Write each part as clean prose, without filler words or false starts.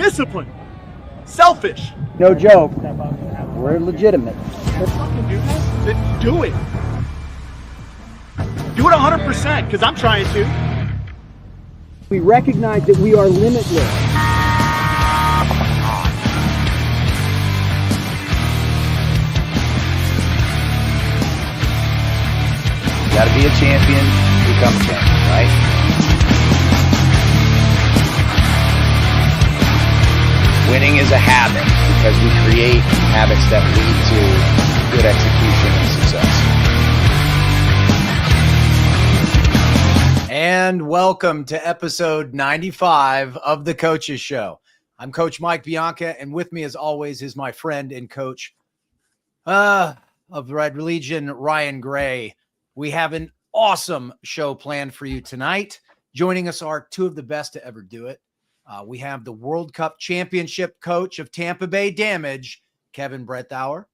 Discipline. Selfish. No joke. We're legitimate. Let's fucking do this. Then do it. Do it 100%, because I'm trying to. We recognize that we are limitless. You gotta be a champion to become a champion, right? Winning is a habit because we create habits that lead to good execution and success. And welcome to episode 95 of The Coach's Show. I'm Coach Mike Bianca, and with me as always is my friend and coach of Red Legion, Ryan Gray. We have an awesome show planned for you tonight. Joining us are two of the best to ever do it. We have the World Cup Championship coach of Tampa Bay Damage, Kevin Bredthuer,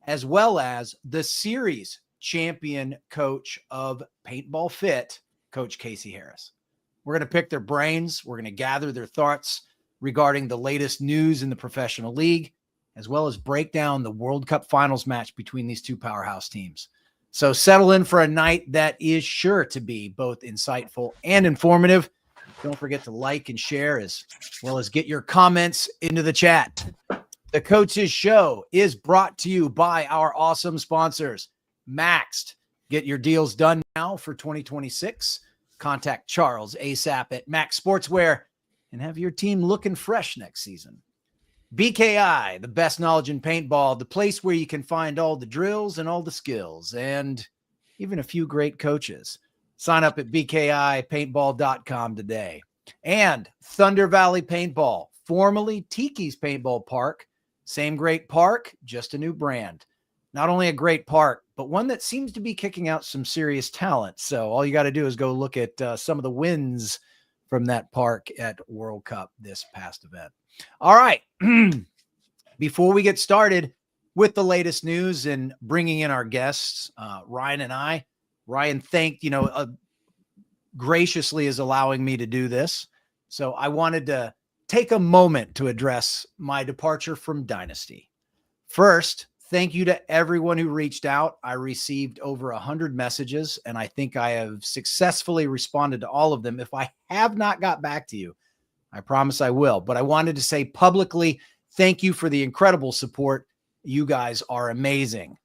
as well as the Series Champion coach of Paintball Fit, Coach Casey Harris. We're going to pick their brains. We're going to gather their thoughts regarding the latest news in the professional league, as well as break down the World Cup finals match between these two powerhouse teams. So settle in for a night that is sure to be both insightful and informative. Don't forget to like and share, as well as get your comments into the chat. The Coach's Show is brought to you by our awesome sponsors, Maxed. Get your deals done now for 2026. Contact Charles ASAP at Max Sportswear and have your team looking fresh next season. BKI, the best knowledge in paintball, the place where you can find all the drills and all the skills and even a few great coaches. Sign up at bkipaintball.com today. And Thunder Valley Paintball, formerly Tiki's Paintball Park. Same great park, just a new brand. Not only a great park, but one that seems to be kicking out some serious talent. So all you got to do is go look at some of the wins from that park at World Cup this past event. All right. Before we get started with the latest news and bringing in our guests, Ryan and I, Ryan graciously is allowing me to do this. So I wanted to take a moment to address my departure from Dynasty. First, thank you to everyone who reached out. I received over 100 messages, and I think I have successfully responded to all of them. If I have not got back to you, I promise I will. But I wanted to say publicly, thank you for the incredible support. You guys are amazing.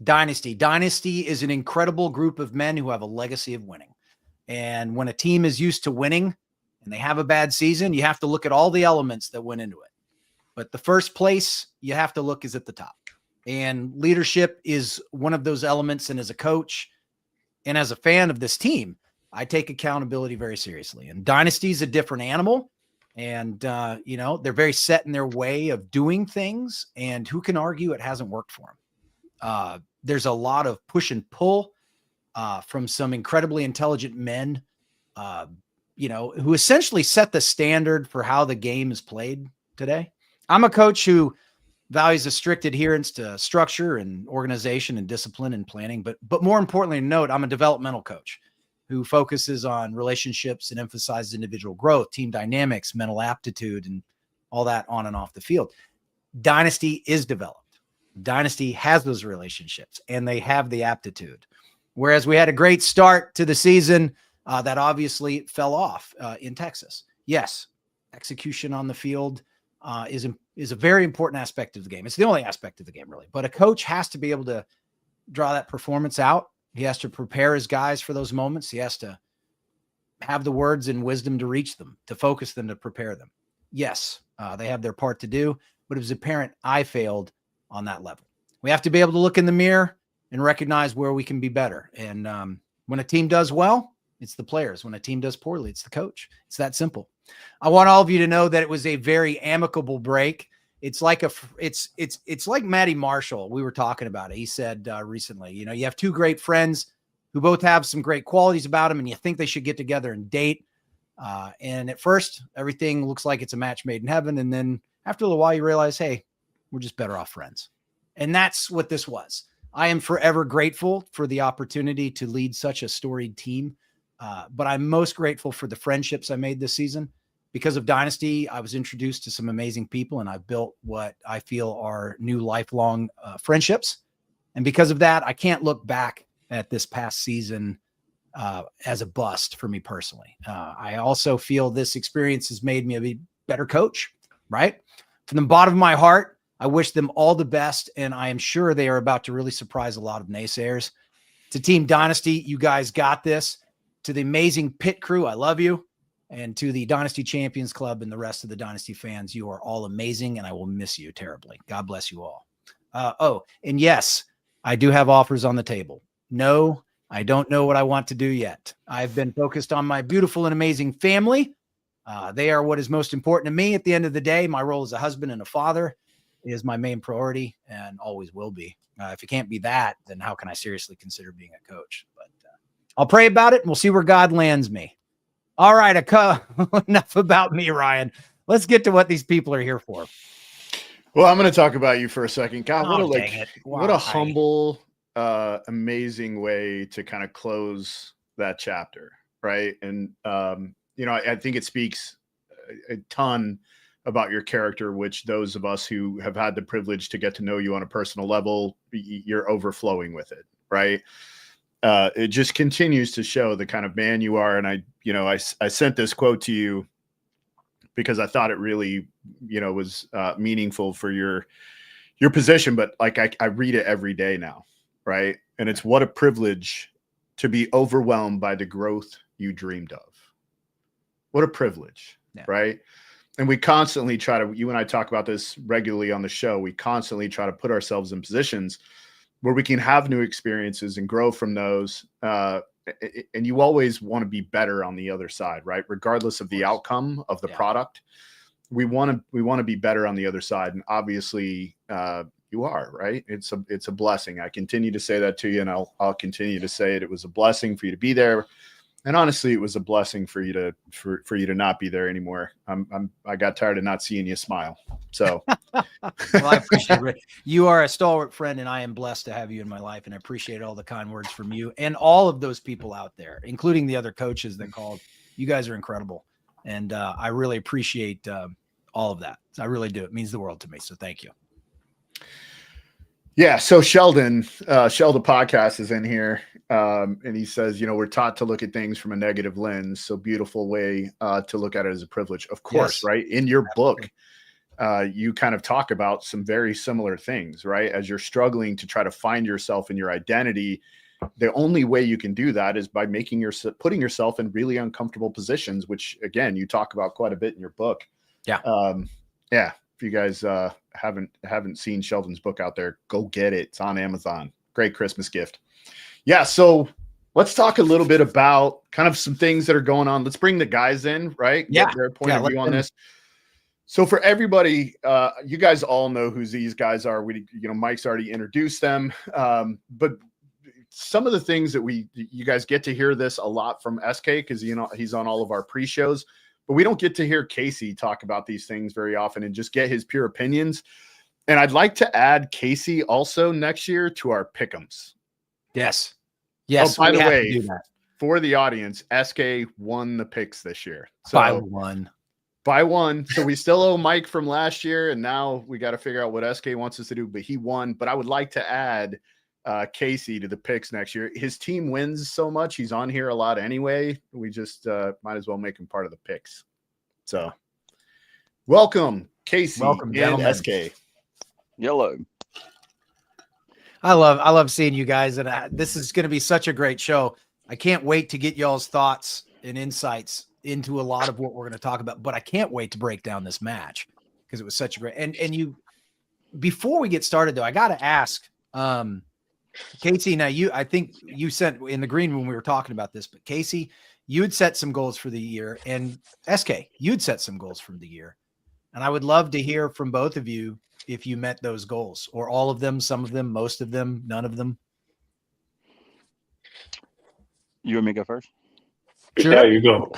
Dynasty is an incredible group of men who have a legacy of winning. And when a team is used to winning and they have a bad season, you have to look at all the elements that went into it. But the first place you have to look is at the top. And leadership is one of those elements. And as a coach and as a fan of this team, I take accountability very seriously. And Dynasty is a different animal. And, they're very set in their way of doing things. And who can argue it hasn't worked for them? There's a lot of push and pull from some incredibly intelligent men, who essentially set the standard for how the game is played today. I'm a coach who values a strict adherence to structure and organization and discipline and planning. But more importantly, note, I'm a developmental coach who focuses on relationships and emphasizes individual growth, team dynamics, mental aptitude, and all that on and off the field. Dynasty is developed. Dynasty has those relationships and they have the aptitude. Whereas we had a great start to the season that obviously fell off in Texas. Yes, execution on the field is a very important aspect of the game. It's the only aspect of the game, really. But a coach has to be able to draw that performance out. He has to prepare his guys for those moments. He has to have the words and wisdom to reach them, to focus them, to prepare them. Yes, they have their part to do, but it was apparent I failed on that level. We have to be able to look in the mirror and recognize where we can be better. And when a team does well, it's the players. When a team does poorly, it's the coach. It's that simple. I want all of you to know that it was a very amicable break. It's like it's like Matty Marshall. We were talking about it. He said recently, you have two great friends who both have some great qualities about them, and you think they should get together and date. And at first, everything looks like it's a match made in heaven. And then after a little while, you realize, hey, we're just better off friends. And that's what this was. I am forever grateful for the opportunity to lead such a storied team. But I'm most grateful for the friendships I made this season Because of Dynasty, I was introduced to some amazing people, and I've built what I feel are new lifelong friendships. And because of that, I can't look back at this past season as a bust for me personally. I also feel this experience has made me a better coach, right? From the bottom of my heart, I wish them all the best, and I am sure they are about to really surprise a lot of naysayers. To Team Dynasty, you guys got this. To the amazing pit crew, I love you. And to the Dynasty Champions Club and the rest of the Dynasty fans, you are all amazing, and I will miss you terribly. God bless you all. And yes, I do have offers on the table. No, I don't know what I want to do yet. I've been focused on my beautiful and amazing family. They are what is most important to me. At the end of the day, my role as a husband and a father is my main priority and always will be. If it can't be that, then how can I seriously consider being a coach? But I'll pray about it, and we'll see where God lands me. All right, enough about me, Ryan. Let's get to what these people are here for. Well, I'm going to talk about you for a second. God, what a humble, amazing way to kind of close that chapter, right? And I think it speaks a ton about your character, which those of us who have had the privilege to get to know you on a personal level, you're overflowing with it, right? It just continues to show the kind of man you are. And I sent this quote to you because I thought it really, was meaningful for your position. But like, I read it every day now. Right. And it's what a privilege to be overwhelmed by the growth you dreamed of. What a privilege. Yeah. Right. And we constantly you and I talk about this regularly on the show. We constantly try to put ourselves in positions where we can have new experiences and grow from those. And you always want to be better on the other side, right? Regardless of the outcome of the product, we want to be better on the other side. And obviously you are, right? It's a blessing. I continue to say that to you, and I'll continue to say it. It was a blessing for you to be there. And honestly, it was a blessing for you to not be there anymore. I got tired of not seeing you smile. So, well, I appreciate it. You are a stalwart friend, and I am blessed to have you in my life. And I appreciate all the kind words from you and all of those people out there, including the other coaches that called. You guys are incredible, and I really appreciate all of that. I really do. It means the world to me. So, thank you. Yeah. So Sheldon Podcast is in here. And he says, we're taught to look at things from a negative lens. So beautiful way to look at it as a privilege, of course, yes. Right. In your book, you kind of talk about some very similar things, right? As you're struggling to try to find yourself and your identity, the only way you can do that is by putting yourself in really uncomfortable positions, which again, you talk about quite a bit in your book. Yeah. Yeah. If you guys haven't seen Sheldon's book out there, go get it. It's on Amazon. Great Christmas gift. Yeah. So let's talk a little bit about kind of some things that are going on. Let's bring the guys in, right? Yeah. Get their point of view on this. So for everybody, you guys all know who these guys are. Mike's already introduced them. But some of the things that you guys get to hear this a lot from SK because, he's on all of our pre-shows. But we don't get to hear Casey talk about these things very often and just get his pure opinions. And I'd like to add Casey also next year to our pick'ems. Yes. Oh, by the way, for the audience, SK won the picks this year. So by one. So we still owe Mike from last year. And now we got to figure out what SK wants us to do. But he won. But I would like to add Casey to the picks next year. His team wins so much. He's on here a lot anyway. We just might as well make him part of the picks. So welcome, Casey. Welcome, and SK. Yellow. I love seeing you guys. And this is going to be such a great show. I can't wait to get y'all's thoughts and insights into a lot of what we're going to talk about, but I can't wait to break down this match because it was such a great, and you, before we get started though, I got to ask, Casey, now I think you sent in the green room, we were talking about this, but Casey, you had set some goals for the year, and SK, you'd set some goals for the year. And I would love to hear from both of you if you met those goals, or all of them, some of them, most of them, none of them. You want me to go first? Sure. Yeah, you go.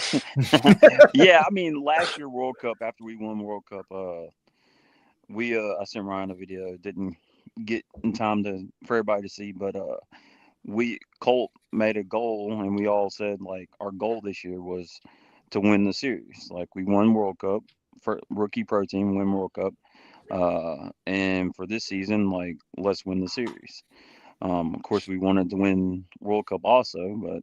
Yeah, I mean, last year World Cup, after we won World Cup, I sent Ryan a video. Didn't get in time for everybody to see, but Colt made a goal, and we all said like our goal this year was to win the series. Like we won World Cup for rookie pro team, win World Cup. And for this season, like let's win the series. Of course, we wanted to win World Cup also, but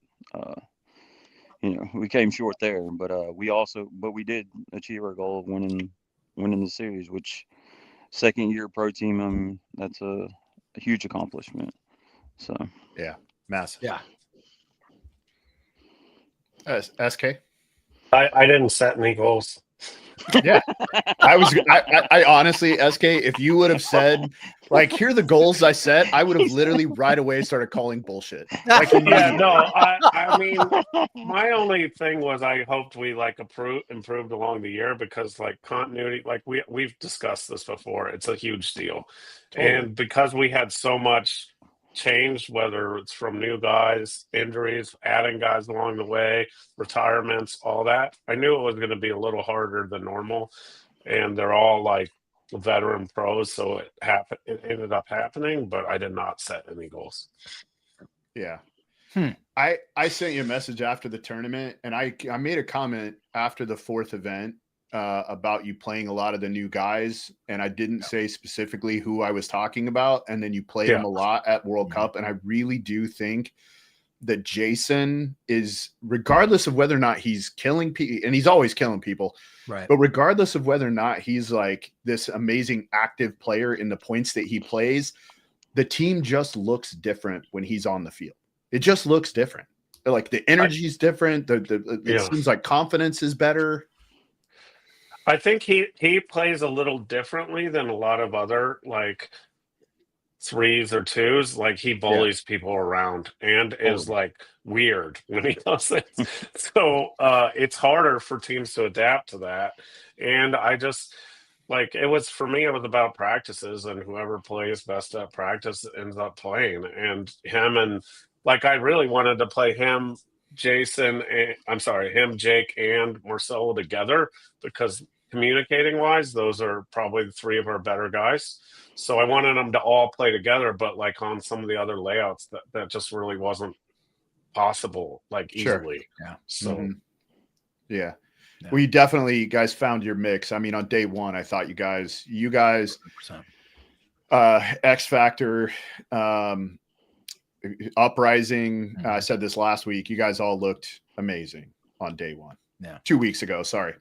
we came short there. But we did achieve our goal of winning the series, which second year pro team, that's a huge accomplishment. So yeah, massive. Yeah. SK. I didn't set any goals. Yeah, I honestly, SK, if you would have said, like, here are the goals I set, I would have literally right away started calling bullshit. Like, Yeah, no, I mean, my only thing was I hoped we like improved along the year, because like continuity, like we've discussed this before, it's a huge deal. Totally. And because we had so much change, whether it's from new guys, injuries, adding guys along the way, retirements, all that, I knew it was going to be a little harder than normal. And they're all like veteran pros, so it ended up happening, but I did not set any goals. Yeah. I sent you a message after the tournament, and I made a comment after the fourth event about you playing a lot of the new guys, and I didn't say specifically who I was talking about, and then you played them a lot at World Cup, and I really do think that Jason is, regardless of whether or not he's killing people, and he's always killing people, right? But regardless of whether or not he's like this amazing active player in the points that he plays, the team just looks different when he's on the field. It just looks different. Like the energy is different. It seems like confidence is better. I think he plays a little differently than a lot of other like threes or twos. Like he bullies people around and is like weird when he does it. So it's harder for teams to adapt to that. And I just like, it was about practices, and whoever plays best at practice ends up playing. And like I really wanted to play him, Jake, and Marcelo together, because communicating wise, those are probably the three of our better guys. So I wanted them to all play together, but like on some of the other layouts, that just really wasn't possible, like easily. Yeah. So yeah. Well, you definitely guys found your mix. I mean, on day one, I thought you guys, 100%. X Factor, Uprising. I said this last week. You guys all looked amazing on day one. Yeah. 2 weeks ago. Sorry.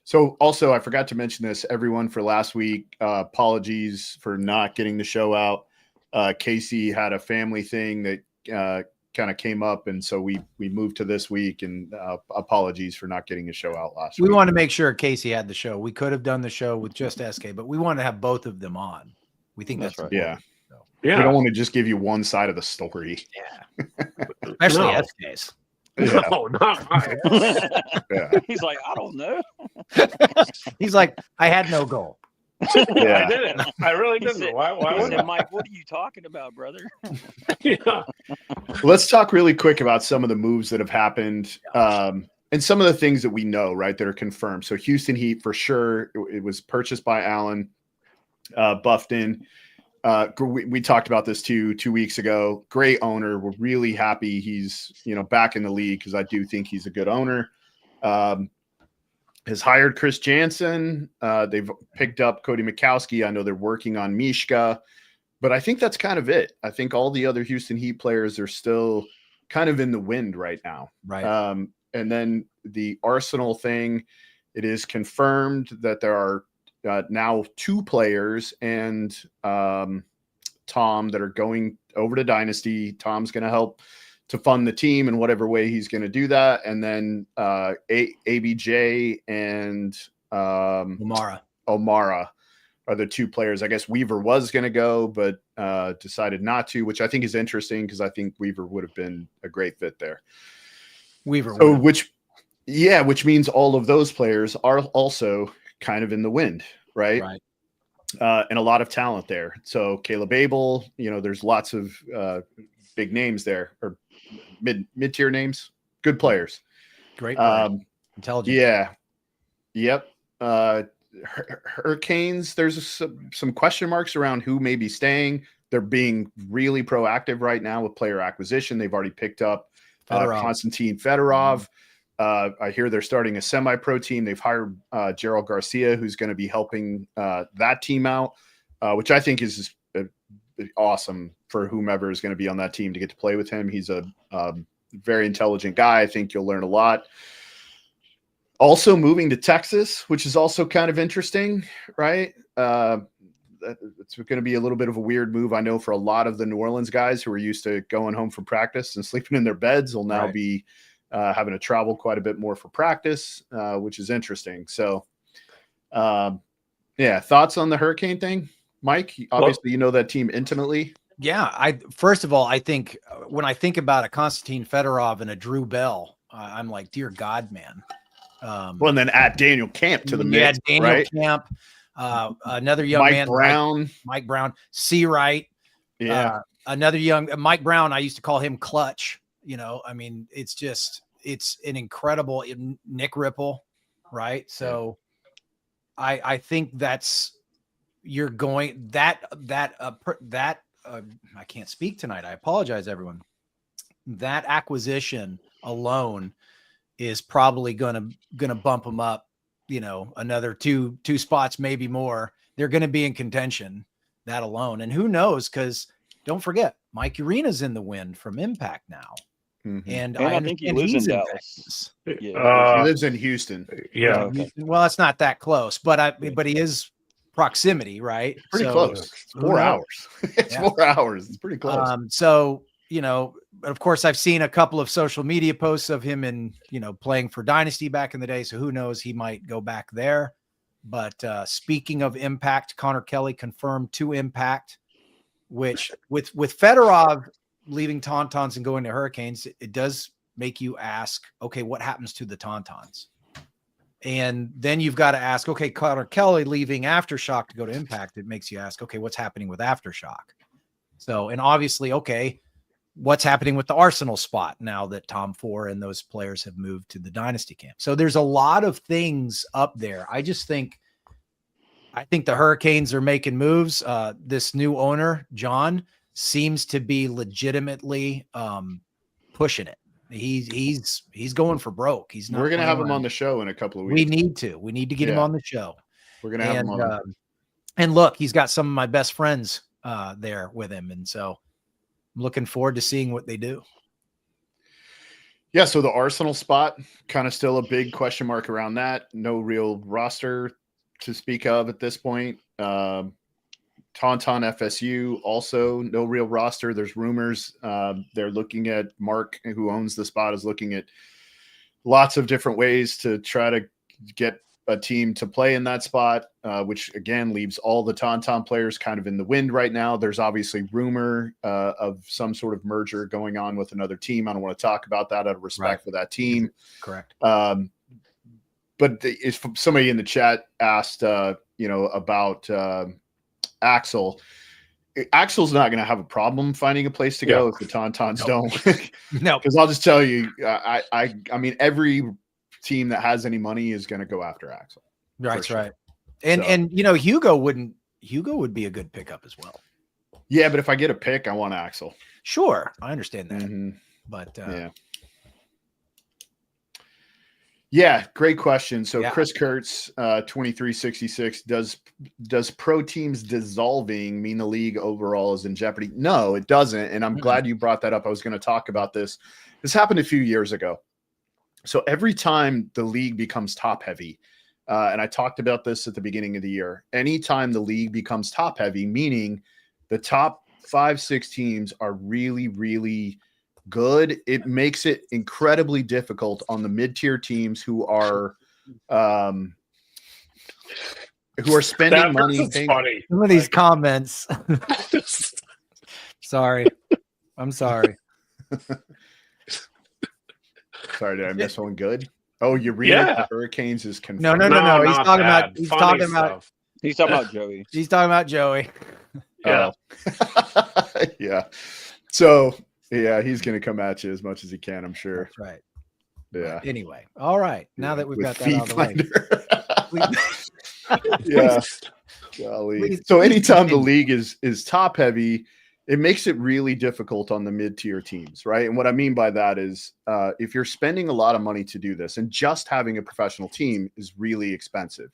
So also, I forgot to mention this, everyone, for last week. Apologies for not getting the show out. Casey had a family thing that kind of came up, and so we moved to this week. And apologies for not getting a show out last week. We want to make sure Casey had the show. We could have done the show with just SK, but we want to have both of them on. We think that's right. Yeah. So. Yeah. We don't want to just give you one side of the story. Yeah. Especially SK's. Yeah. No, not mine. Yeah. He's like, I don't know. He's like, I had no goal. I didn't. I really didn't. Said, why would said, Mike, what are you talking about, brother? Yeah. Let's talk really quick about some of the moves that have happened, and some of the things that we know, right, that are confirmed. So Houston Heat, for sure, it was purchased by Allen, Buffton. We talked about this 2 weeks ago. Great owner. We're really happy he's back in the league, because I do think he's a good owner. Has hired Chris Jansen. They've picked up Cody Mikowski. I know they're working on Mishka, but I think that's kind of it. I think all the other Houston Heat players are still kind of in the wind right now. Right. And then the Arsenal thing, it is confirmed that there are now 2 players and Tom that are going over to Dynasty. Tom's going to help to fund the team in whatever way he's going to do that. And then ABJ and Omara are the 2 players. I guess Weaver was going to go, but decided not to, which I think is interesting, because I think Weaver would have been a great fit there. Which means all of those players are also kind of in the wind, right? And a lot of talent there. So Caleb Abel, there's lots of big names there, or mid-tier names, good players, great players. Intelligent. Yeah. Yep. Hurricanes, there's some question marks around who may be staying. They're being really proactive right now with player acquisition. They've already picked up Konstantin Fedorov. I hear they're starting a semi-pro team. They've hired Gerald Garcia, who's going to be helping that team out, which I think is awesome for whomever is going to be on that team to get to play with him. He's a very intelligent guy. I think you'll learn a lot. Also moving to Texas, which is also kind of interesting, right? It's going to be a little bit of a weird move. I know for a lot of the New Orleans guys who are used to going home from practice and sleeping in their beds will now be having to travel quite a bit more for practice, which is interesting. So, thoughts on the Hurricane thing, Mike? Obviously, you know that team intimately. Yeah, first of all, I think when I think about a Konstantin Fedorov and a Drew Bell, I'm like, dear God, man. Well, and then add Daniel Camp to the mix, Daniel right? Camp, another young man, Mike Brown, Seawright, another young Mike Brown. I used to call him Clutch. I mean, it's an incredible Nick Ripple, right? So, I think that's you're going that I can't speak tonight. I apologize, everyone. That acquisition alone is probably gonna bump them up, another two spots, maybe more. They're going to be in contention, that alone. And who knows? Because don't forget, Mike Urena's in the wind from Impact now. Mm-hmm. And I think he lives in Dallas. He lives in Houston. Yeah. Okay. Well, it's not that close, but he is proximity, right? Pretty close. It's 4 hours. It's 4 hours. It's pretty close. So, of course, I've seen a couple of social media posts of him playing for Dynasty back in the day. So who knows, he might go back there. But speaking of Impact, Connor Kelly confirmed to Impact, which with Fedorov leaving Tauntauns and going to Hurricanes, it does make you ask, okay, what happens to the Tauntauns? And then you've got to ask, okay, Connor Kelly leaving Aftershock to go to Impact. It makes you ask, okay, what's happening with Aftershock? So, and obviously, okay, what's happening with the Arsenal spot now that Tom Ford and those players have moved to the Dynasty camp? So there's a lot of things up there. I think the Hurricanes are making moves. This new owner, John, seems to be legitimately pushing it. He's going for broke. He's not. We're gonna have him on the show in a couple of weeks. We need to get him on the show. We're gonna have him on. And look, he's got some of my best friends there with him, and so I'm looking forward to seeing what they do. Yeah, so the Arsenal spot, kind of still a big question mark around that. No real roster to speak of at this point. Tauntaun FSU, also no real roster. There's rumors they're looking at, Mark, who owns the spot, is looking at lots of different ways to try to get a team to play in that spot, which again leaves all the Tauntaun players kind of in the wind right now. There's obviously rumor of some sort of merger going on with another team. I don't want to talk about that out of respect for that team. Correct. But if somebody in the chat asked, about Axel. Axel's not going to have a problem finding a place to go if the Tauntauns don't. No, because I'll just tell you, I mean, every team that has any money is going to go after Axel. Right, right. And Hugo would be a good pickup as well. Yeah, but if I get a pick, I want Axel. Sure, I understand that. Mm-hmm. But yeah, great question. So Chris Kurtz, 2366, does pro teams dissolving mean the league overall is in jeopardy? No, it doesn't. And I'm glad you brought that up. I was going to talk about this. This happened a few years ago. So every time the league becomes top heavy, and I talked about this at the beginning of the year, anytime the league becomes top heavy, meaning the top 5-6 teams are really, really good, it makes it incredibly difficult on the mid-tier teams who are spending money. Funny. Some of these comments. Sorry. I'm sorry. Sorry, did I miss one good? Oh, you read it? The Hurricanes is confirmed. No. He's talking about Joey. He's talking about Joey. Yeah. Yeah. So yeah, he's going to come at you as much as he can, I'm sure. That's right. Yeah. But anyway, all right. Now that we've got that out of the way. Yeah. Golly. So anytime the league is top heavy, it makes it really difficult on the mid-tier teams, right? And what I mean by that is if you're spending a lot of money to do this, and just having a professional team is really expensive,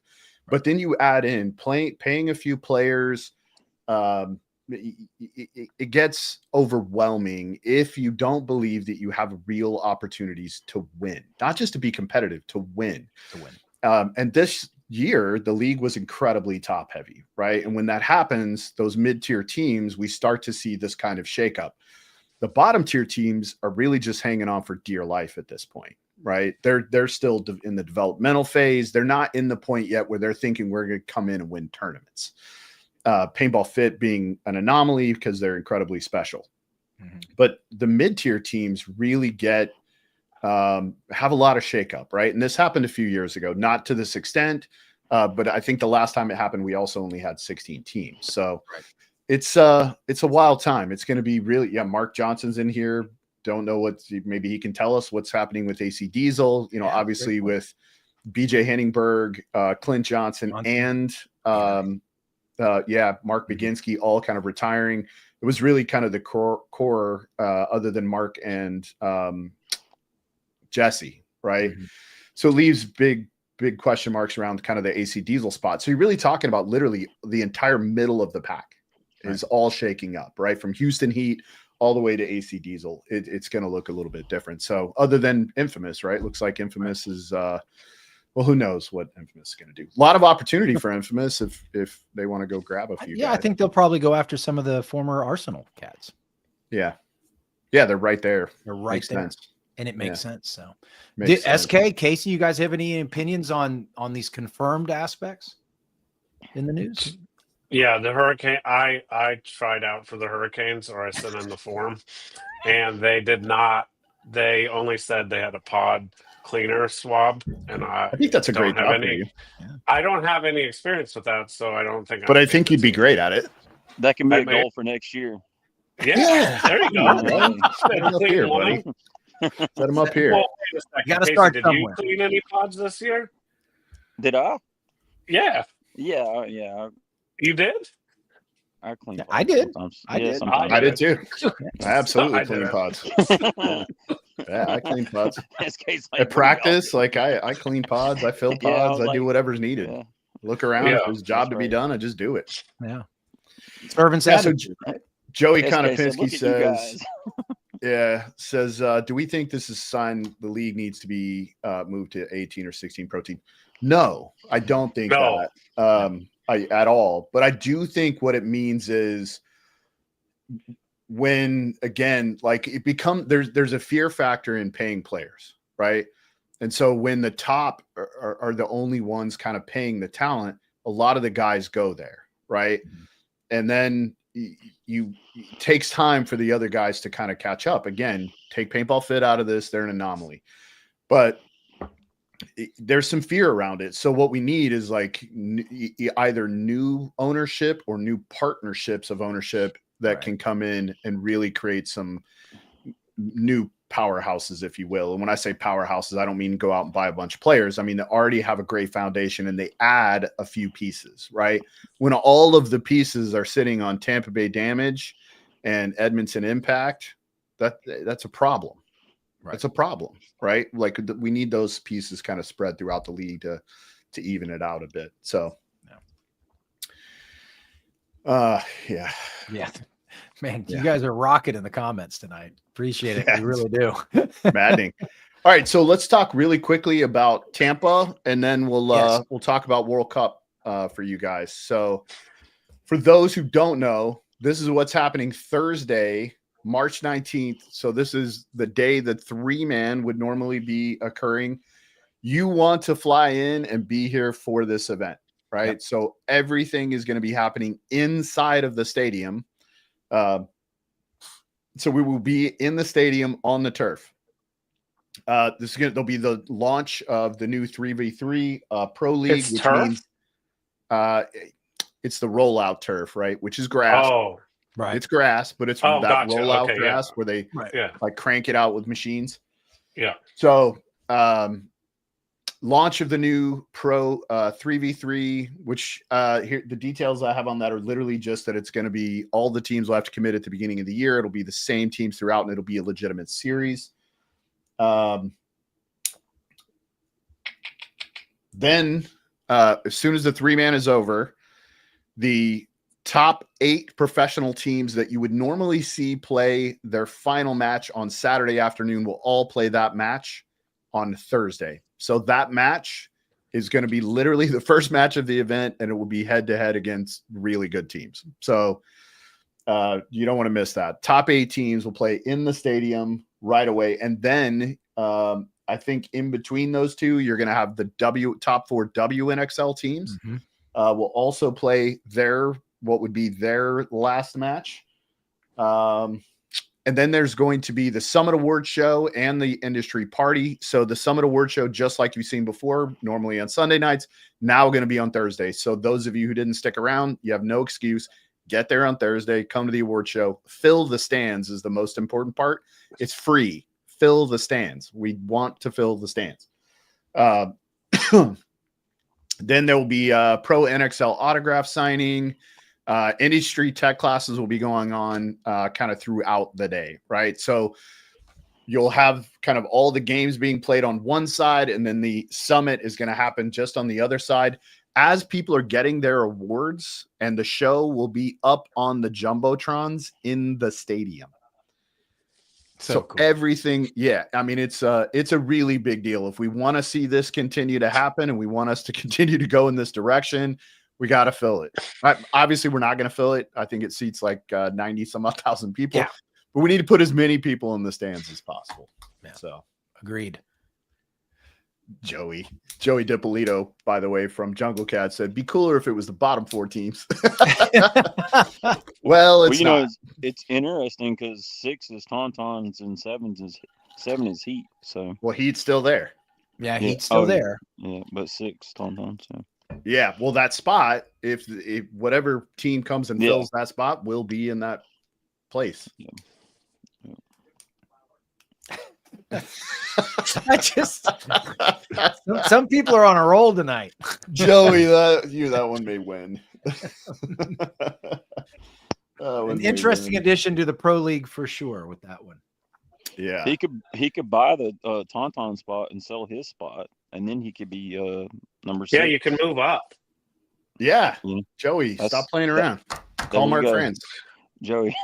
but then you add in paying a few players, it gets overwhelming if you don't believe that you have real opportunities to win, not just to be competitive, to win. And this year, the league was incredibly top heavy, right? And when that happens, those mid-tier teams, we start to see this kind of shakeup. The bottom tier teams are really just hanging on for dear life at this point, right? They're still in the developmental phase. They're not in the point yet where they're thinking we're going to come in and win tournaments. Paintball Fit being an anomaly because they're incredibly special. But the mid-tier teams really have a lot of shakeup, right? And this happened a few years ago, not to this extent, but I think the last time it happened, we also only had 16 teams. So it's a wild time. It's going to be really, Mark Johnson's in here. Don't know maybe he can tell us what's happening with AC Diesel, obviously with BJ Henningberg, Clint Johnson, and Mark Baginski all kind of retiring. It was really kind of the core other than Mark and Jesse, right? So it leaves big question marks around kind of the AC Diesel spot. So you're really talking about literally the entire middle of the pack is all shaking up, right? From Houston Heat all the way to AC Diesel. It's going to look a little bit different. So other than Infamous, right? Looks like Infamous is, who knows what Infamous is going to do. A lot of opportunity for Infamous if they want to go grab a few guys. I think they'll probably go after some of the former Arsenal cats. Yeah, they're right there. They're right Makes there. sense. And it makes sense. So, Makes SK, Casey, you guys have any opinions on these confirmed aspects in the news? Yeah, the Hurricane. I tried out for the Hurricanes, or I sent in the form, and they did not. They only said they had a pod cleaner swab, and I think that's a great don't job have for any. you. I don't have any experience with that, so I don't think. But I think you'd be great at it. That can be a goal for next year. Yeah, there you go. Set him up here, buddy. Set him up here. Well, wait a second. You gotta Casey, start did somewhere. you clean any pods this year? Did I? Yeah, Yeah. you did. I cleaned. I did. Sometimes. I did. Sometimes. I did too. I absolutely I clean did. pods. Yeah, I clean pods. SK's like, At practice, like I clean pods, I fill Yeah, I pods, was I do like- whatever's needed. Yeah. Look around. Yeah, if there's a job to be right. done, I just do it. Yeah. Servants Yeah, so attitude, right? Joey SK said, Konopinski "Look at you says, guys." says, do we think this is a sign the league needs to be moved to 18 or 16 pro team? No, I don't think No. that at all. But I do think what it means is when, again, like it becomes, there's a fear factor in paying players, right? And so when the top are the only ones kind of paying the talent, a lot of the guys go there, right? And then it takes time for the other guys to kind of catch up. Again, take Paintball Fit out of this, they're an anomaly. But there's some fear around it. So what we need is like either new ownership or new partnerships of ownership that can come in and really create some new powerhouses, if you will. And when I say powerhouses, I don't mean go out and buy a bunch of players. I mean, they already have a great foundation and they add a few pieces, right? When all of the pieces are sitting on Tampa Bay Damage and Edmonton Impact, that's a problem. Right. It's a problem, right? Like we need those pieces kind of spread throughout the league to even it out a bit. So, yeah. Man, you guys are rocking in the comments tonight. Appreciate it. We really do. Maddening. All right, so let's talk really quickly about Tampa, and then we'll talk about World Cup for you guys. So, for those who don't know, this is what's happening Thursday, March 19th. So this is the day that 3-man would normally be occurring. You want to fly in and be here for this event, right? Yep. So everything is going to be happening inside of the stadium. So we will be in the stadium on the turf. There'll be the launch of the new 3v3 Pro League, which means it's the rollout turf, right? Which is grass. Oh, right. It's grass, but it's that rollout grass where they like crank it out with machines. Yeah. So launch of the new Pro 3v3, which here the details I have on that are literally just that it's going to be all the teams will have to commit at the beginning of the year. It'll be the same teams throughout, and it'll be a legitimate series. Then as soon as the 3-man is over, the top 8 professional teams that you would normally see play their final match on Saturday afternoon will all play that match on Thursday. So that match is going to be literally the first match of the event, and it will be head-to-head against really good teams. So you don't want to miss that. Top 8 teams will play in the stadium right away. And then I think in between those two, you're going to have the top 4 WNXL teams will also play what would be their last match. And then there's going to be the Summit Award Show and the Industry Party. So the Summit Award Show, just like you've seen before, normally on Sunday nights, now going to be on Thursday. So those of you who didn't stick around, you have no excuse. Get there on Thursday. Come to the award show. Fill the stands is the most important part. It's free. Fill the stands. We want to fill the stands. Then there will be Pro NXL autograph signing. Industry tech classes will be going on kind of throughout the day, right? So you'll have kind of all the games being played on one side, and then the summit is going to happen just on the other side. As people are getting their awards, and the show will be up on the Jumbotrons in the stadium. So cool. Everything, yeah. I mean, it's a really big deal. If we want to see this continue to happen and we want us to continue to go in this direction, we got to fill it. Obviously, we're not going to fill it. I think it seats like 90 some odd thousand people. Yeah. But we need to put as many people in the stands as possible. Yeah. So agreed. Joey DiPolito, by the way, from Jungle Cat said, "Be cooler if it was the bottom 4 teams." Well, it's not. It's interesting because 6 is Tauntauns and 7 is Heat. So Heat's still there. Yeah, Heat's still there. Yeah, but 6 Tauntauns. So. Yeah, well, that spot, if whatever team comes and fills that spot, will be in that place. Yeah. Some people are on a roll tonight. Joey, that one may win. An interesting addition to the Pro League for sure with that one. Yeah, he could buy the Tauntaun spot and sell his spot, and then he could be number 6. Yeah, you can move up. Yeah, Joey, stop playing around. Call my friends, Joey.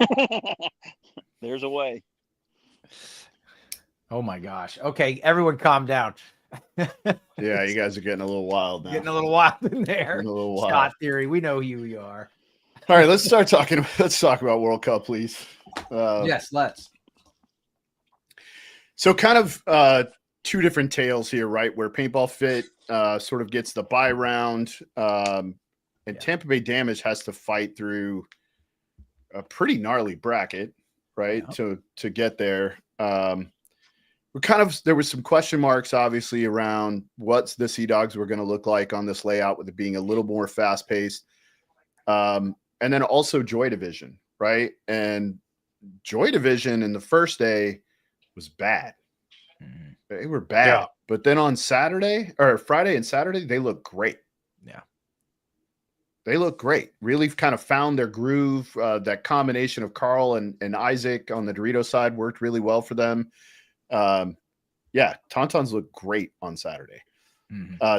There's a way. Oh my gosh. Okay, everyone calm down. Yeah, you guys are getting a little wild now. Getting a little wild in there. A little wild. Scott Theory, we know who you are. All right, let's talk about World Cup, please. Yes, let's. So kind of 2 different tales here, right? Where Paintball Fit sort of gets the bye round, and Tampa Bay Damage has to fight through a pretty gnarly bracket, right? Yeah. To get there. There was some question marks, obviously, around what the Sea Dogs were going to look like on this layout, with it being a little more fast paced. And then also Joy Division, right? And Joy Division in the first day was bad. They were bad. Yeah. But then on Friday and Saturday, they looked great. Yeah. They look great. Really kind of found their groove. That combination of Carl and Isaac on the Dorito side worked really well for them. Tauntauns look great on Saturday.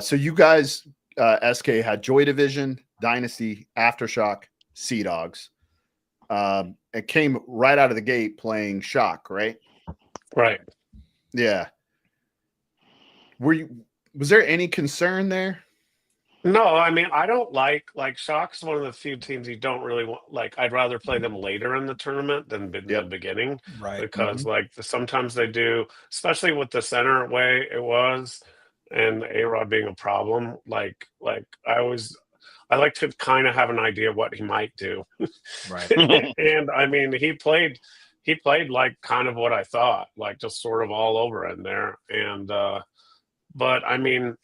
So you guys, SK, had Joy Division, Dynasty, Aftershock, Sea Dogs. It came right out of the gate playing Shock, right? Right. Yeah. Was there any concern there? No, I mean, I don't like Shock's one of the few teams you don't really want. Like, I'd rather play them later in the tournament than the beginning, right? Because sometimes they do, especially with the center way it was, and A-Rod being a problem. Like I like to kind of have an idea what he might do, right? And I mean, he played like kind of what I thought, like just sort of all over in there, and but I mean.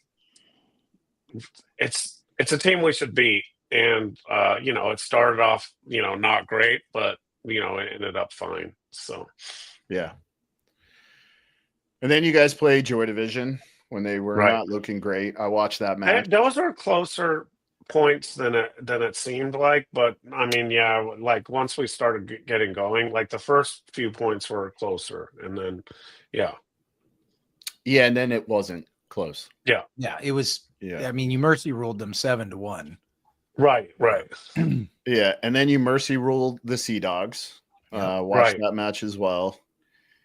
It's a team we should beat, and it started off not great, but it ended up fine. So yeah. And then you guys played Joy Division, when they were Right. not looking great. I watched that match. Those are closer points than it seemed like, but I mean, yeah, like once we started getting going, like the first few points were closer, and then yeah, And then it wasn't close. Yeah, it was. Yeah. I mean, you mercy ruled them 7-1. right. Yeah, and then you mercy ruled the Sea Dogs. Watched that match as well.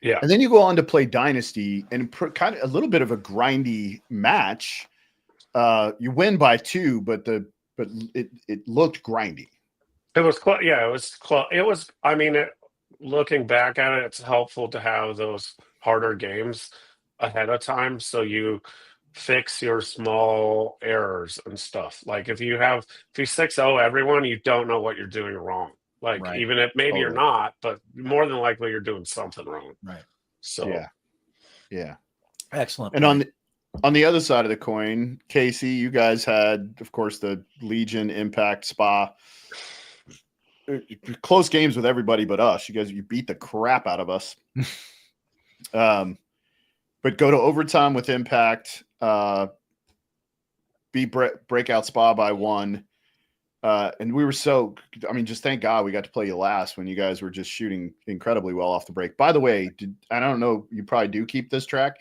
Yeah. And then you go on to play Dynasty and kind of a little bit of a grindy match. You win by 2, but it looked grindy. It was close. Yeah, it was close. It was. I mean, looking back at it, it's helpful to have those harder games ahead of time, so you fix your small errors and stuff. Like if you 6-0 everyone, you don't know what you're doing wrong. Like even if maybe you're not, but more than likely you're doing something wrong. Right. So yeah. Excellent. And on the other side of the coin, Casey, you guys had, of course, the Legion, Impact, Spa. Close games with everybody but us. You beat the crap out of us. But go to overtime with Impact, beat Breakout Spa by 1. And we were just thank God we got to play you last when you guys were just shooting incredibly well off the break. By the way, I don't know, you probably do keep this track.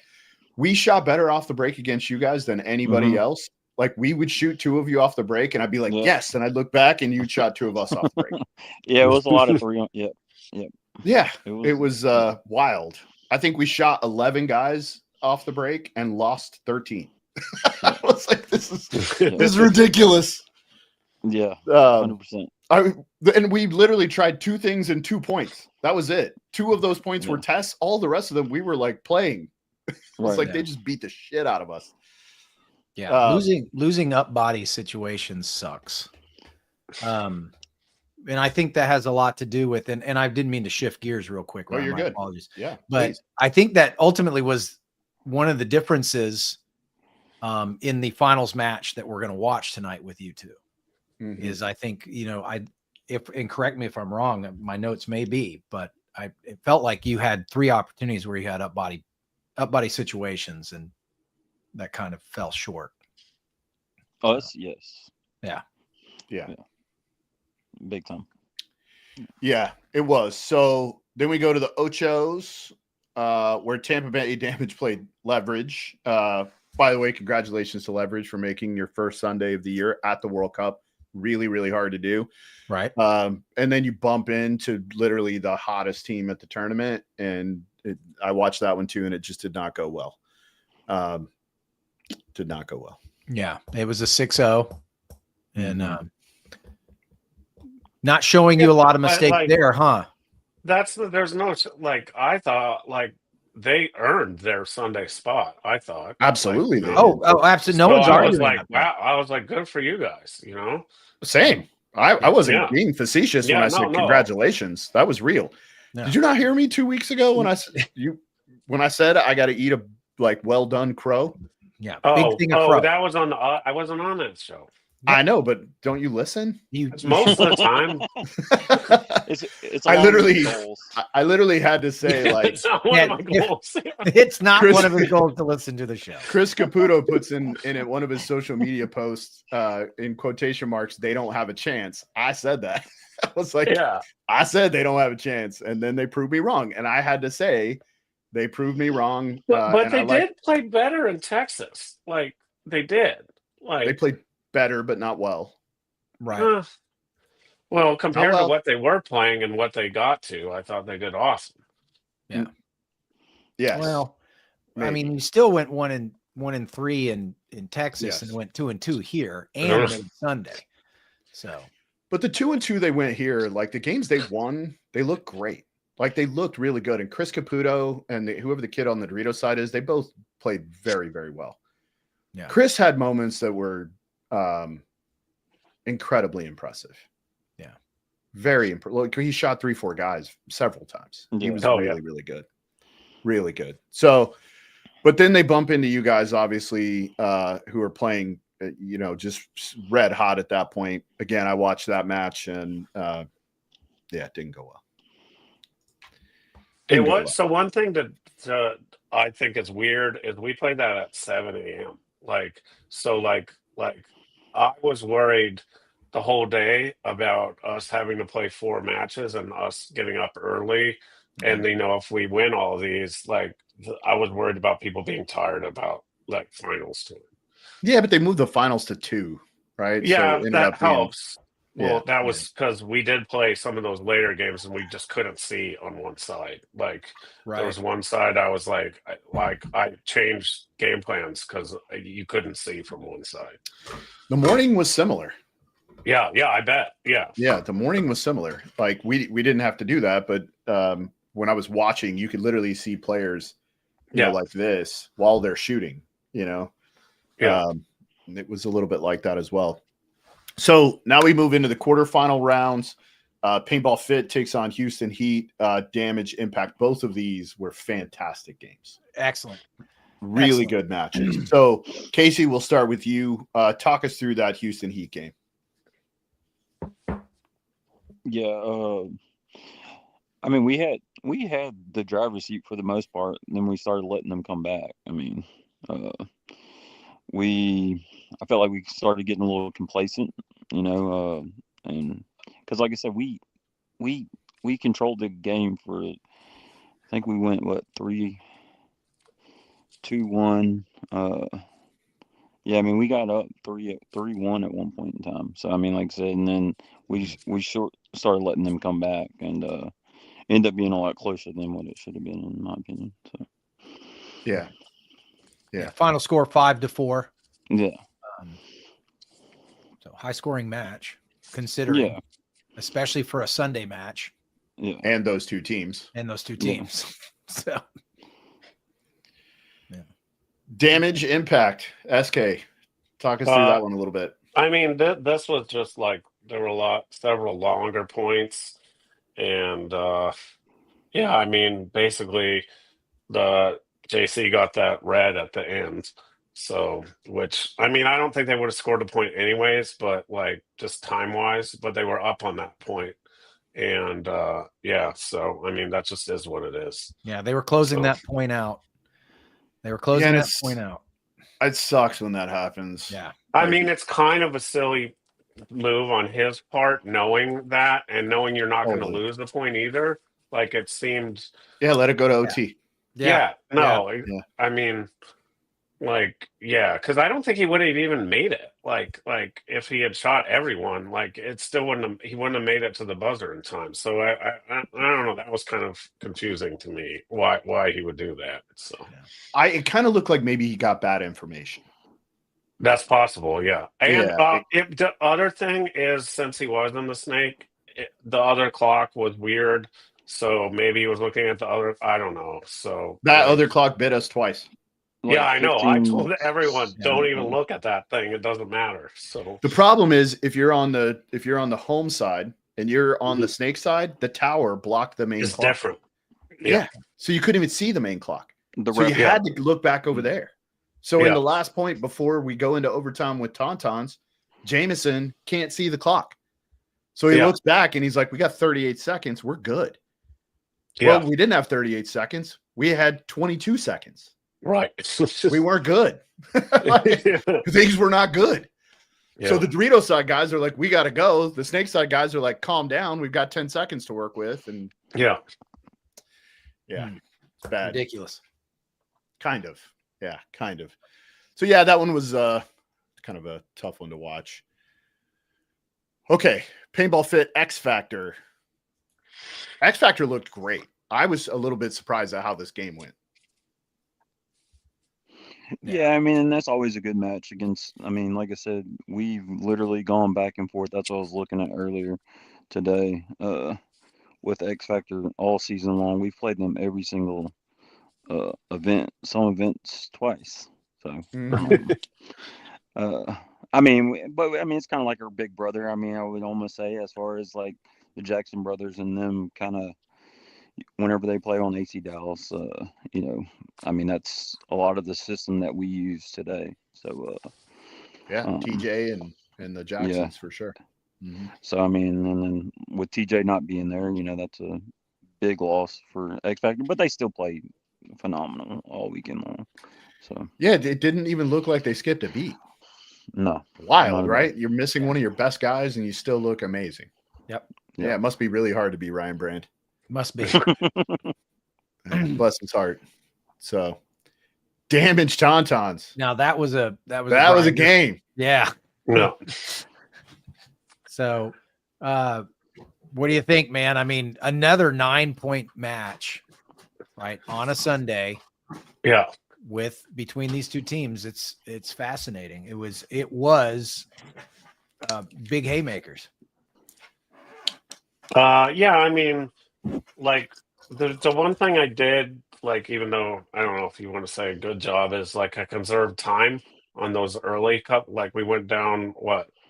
We shot better off the break against you guys than anybody else. Like we would shoot 2 of you off the break and I'd be like, yes. And I'd look back and you'd shot 2 of us off the break. Yeah, it was a lot of 3. Yep. Yeah, it was wild. I think we shot 11 guys off the break and lost 13. I was like, this is ridiculous. Yeah, 100%. And we literally tried 2 things in 2 points. That was it. 2 of those points were tests. All the rest of them, we were like playing. They just beat the shit out of us. Yeah, losing up body situations sucks. And I think that has a lot to do with, and I didn't mean to shift gears real quick. Oh, you're good. Apologies. Yeah, but please. I think that ultimately was one of the differences in the finals match that we're going to watch tonight with you two. Is I think, and correct me if I'm wrong, my notes may be, but it felt like you had 3 opportunities where you had up body situations, and that kind of fell short. Us, yes. Yeah. Big time. Yeah, it was. So then we go to the Ochos, where Tampa Bay Damage played Leverage. By the way, congratulations to Leverage for making your first Sunday of the year at the World Cup. Really, really hard to do. Right. And then you bump into literally the hottest team at the tournament. And I watched that one too, and it just did not go well. Did not go well. Yeah. It was a 6-0. And not showing you a lot of mistakes there, huh? There's no, I thought, they earned their Sunday spot. I thought absolutely. Absolutely. No one's arguing. I was like, wow. I was like, good for you guys. Same. I wasn't being facetious when I said congratulations. That was real. No. Did you not hear me 2 weeks ago when I said I got to eat a well done crow? Yeah. Big thing of crow. That was on the. I wasn't on that show. Yeah. I know, but don't you listen? It's most of the time. It's I literally had to say, it's not one of my goals. It's not one of his goals to listen to the show. Chris Caputo puts in it one of his social media posts in quotation marks, they don't have a chance. I said that. I was like, I said they don't have a chance. And then they proved me wrong. And I had to say, they proved me wrong. But they did play better in Texas. They did. They played better, but not well. Right. Well, compared to what they were playing and what they got to, I thought they did awesome. Yeah. Yes. Well, maybe. I mean, you still went 1-3 in Texas and went 2-2 here and made Sunday. So, but the 2-2 they went here, the games they won, they looked great. They looked really good. And Chris Caputo and whoever the kid on the Dorito side is, they both played very, very well. Yeah. Chris had moments that were incredibly impressive. Yeah. Very impressive. He shot 3-4 guys several times. He was really good. Really good. So, but then they bump into you guys, obviously, who are playing, just red hot at that point. Again, I watched that match and it didn't go well. So one thing to I think is weird is we played that at 7 a.m. Like I was worried the whole day about us having to play 4 matches and us getting up early. And if we win all of these, like I was worried about people being tired about like finals time. Yeah, but they moved the finals to 2, right? Yeah, So it ended that up being helps. Well, that was because we did play some of those later games and we just couldn't see on one side. Like there was one side I was like I changed game plans because you couldn't see from one side. The morning was similar. Yeah, I bet. Yeah, the morning was similar. Like we didn't have to do that, but when I was watching, you could literally see players, you know, like this while they're shooting. You know, it was a little bit like that as well. So now we move into the quarterfinal rounds. Paintball Fit takes on Houston Heat. Damage, Impact. Both of these were fantastic games. Excellent. Really good matches. So, Casey, we'll start with you. Talk us through that Houston Heat game. Yeah, I mean, we had the driver's seat for the most part, and then we started letting them come back. I mean, I felt like we started getting a little complacent, you know, and because, like I said, we controlled the game for, I think we went 3-2-1. Yeah, I mean, we got up 3-1 at one point in time. So I mean, like I said, and then we started letting them come back, and ended up being a lot closer than what it should have been, in my opinion. So yeah. Final score 5-4. Yeah. So high scoring match, considering, especially for a Sunday match. Yeah, and those two teams. So. Damage, Impact, SK. Talk us through that one a little bit. I mean, this was just like there were several longer points, and I mean, basically, the JC got that red at the end. So, which I mean, I don't think they would have scored a point anyways, but like just time wise, but they were up on that point. And so I mean, that just is what it is. Yeah, they were closing that point out. It sucks when that happens. Yeah. I mean, it's kind of a silly move on his part, knowing that and knowing you're not going to lose the point either. Like it seemed. Yeah, let it go to OT. I mean, like, because I don't think he would have even made it. Like if he had shot everyone, like it still he wouldn't have made it to the buzzer in time. So I don't know. That was kind of confusing to me. Why he would do that? So it kind of looked like maybe he got bad information. That's possible, yeah. And the other thing is, since he was in the snake, the other clock was weird. So maybe he was looking at the other. I don't know. So that other clock bit us twice. Yeah, I know. I told everyone, don't even look at that thing. It doesn't matter. So the problem is if you're on the home side and you're on the snake side, the tower blocked the main clock. It's different. Yeah. So you couldn't even see the main clock. So you had to look back over there. So in the last point before we go into overtime with Tauntauns, Jameson can't see the clock. So he looks back and he's like, we got 38 seconds. We're good. Yeah. Well, we didn't have 38 seconds. We had 22 seconds. Right. We weren't good. Things were not good. Yeah. So the Dorito side guys are like, we got to go. The snake side guys are like, calm down. We've got 10 seconds to work with. And it's bad. Ridiculous. Kind of. Yeah, kind of. So yeah, that one was kind of a tough one to watch. Okay. Paintball Fit X Factor. X Factor looked great. I was a little bit surprised at how this game went. Yeah, I mean, that's always a good match against, I mean, like I said, we've literally gone back and forth. That's what I was looking at earlier today with X Factor all season long. We've played them every single event, some events twice. So, I mean, it's kind of like our big brother. I mean, I would almost say as far as like the Jackson brothers and them kind of, whenever they play on AC Dallas, you know, I mean, that's a lot of the system that we use today. So, TJ and the Jacksons for sure. Mm-hmm. So, I mean, and then with TJ not being there, you know, that's a big loss for X Factor, but they still play phenomenal all weekend long. So yeah, it didn't even look like they skipped a beat. no, Wild, right? You're missing one of your best guys, and you still look amazing. Yep. Yeah, it must be really hard to be Ryan Brand. Must be. Bless his heart. So, Damage Tauntauns. Now that was a game. Yeah. No. So, what do you think, man? I mean, another 9-point match, right, on a Sunday. Yeah. With between these two teams, it's fascinating. It was big haymakers. Yeah, I mean, like the one thing I did, like, even though I don't know if you want to say a good job, is like I conserved time on those early cup. Like we went down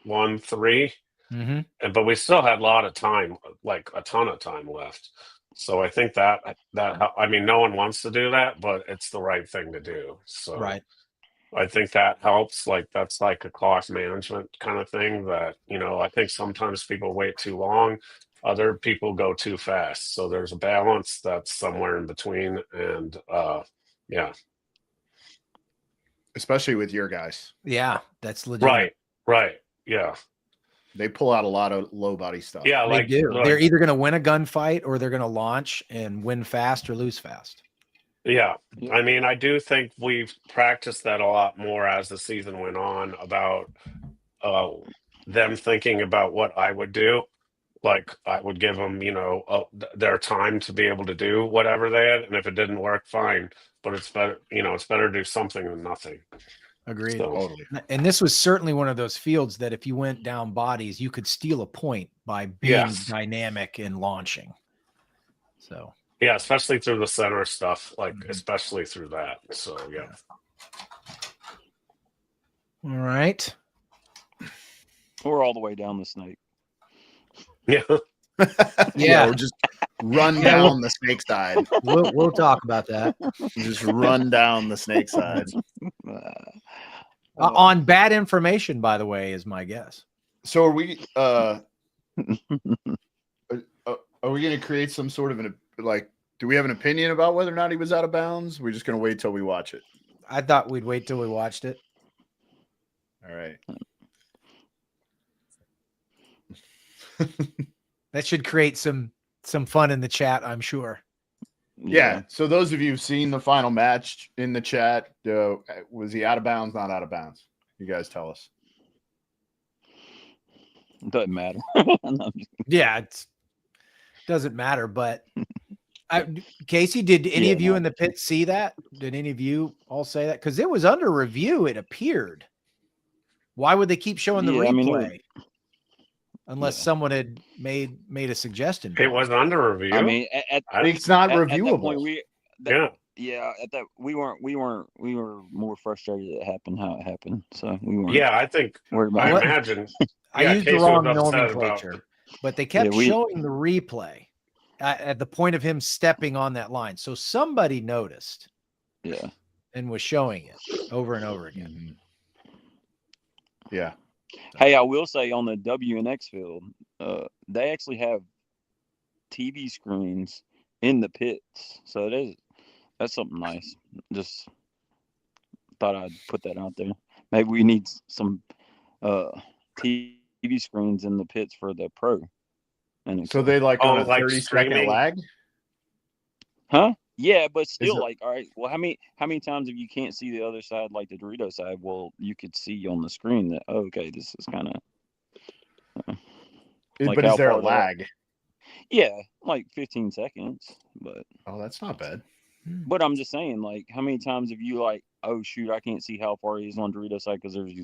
1-3, but we still had a lot of time, like a ton of time left. So I think that I mean, no one wants to do that, but it's the right thing to do. So Right. I think that helps. Like that's like a cost management kind of thing that, I think sometimes people wait too long. Other people go too fast. So there's a balance that's somewhere in between. And yeah. Especially with your guys. Yeah, that's legit. Right. Yeah. They pull out a lot of low body stuff. Yeah, They do. They're either going to win a gunfight or they're going to launch and win fast or lose fast. Yeah. I mean, I do think we've practiced that a lot more as the season went on about them thinking about what I would do. Like I would give them, their time to be able to do whatever they had. And if it didn't work, fine. But it's better, it's better to do something than nothing. Agreed. So, Totally. And this was certainly one of those fields that if you went down bodies, you could steal a point by being dynamic and launching. So yeah, especially through the center stuff, like especially through that. So yeah. All right. We're all the way down the snake. Yeah. Yeah. We'll just run down the snake side. We'll talk about that. Just run down the snake side. On bad information, by the way, is my guess. So are we are we going to create some sort of do we have an opinion about whether or not he was out of bounds? We're just going to wait till we watch it. I thought we'd wait till we watched it. All right. That should create some fun in the chat, I'm sure. Yeah. So those of you who've seen the final match in the chat, was he out of bounds, not out of bounds? You guys tell us. Doesn't matter. Yeah, it doesn't matter. But Casey, did any of you in the pit see that? Did any of you all say that? Because it was under review, it appeared. Why would they keep showing the replay? Unless someone had made a suggestion. It was under review. I mean, it's not reviewable. At that point, we were more frustrated it happened how it happened. So we weren't. Yeah, I think. I imagine. I used the wrong nomenclature, but they kept showing the replay at the point of him stepping on that line. So somebody noticed. Yeah. And was showing it over and over again. Yeah. Hey, I will say on the WNX field, they actually have TV screens in the pits, so that's something nice. Just thought I'd put that out there. Maybe we need some TV screens in the pits for the pro. And so they on a 30-second lag? Huh? Yeah, but still, all right. Well, how many times if you can't see the other side, like the Dorito side? Well, you could see on the screen that okay, this is kind of. But is there a lag? Yeah, like 15 seconds. But that's not bad. But I'm just saying, like, how many times have you oh shoot, I can't see how far he's on Dorito side because there's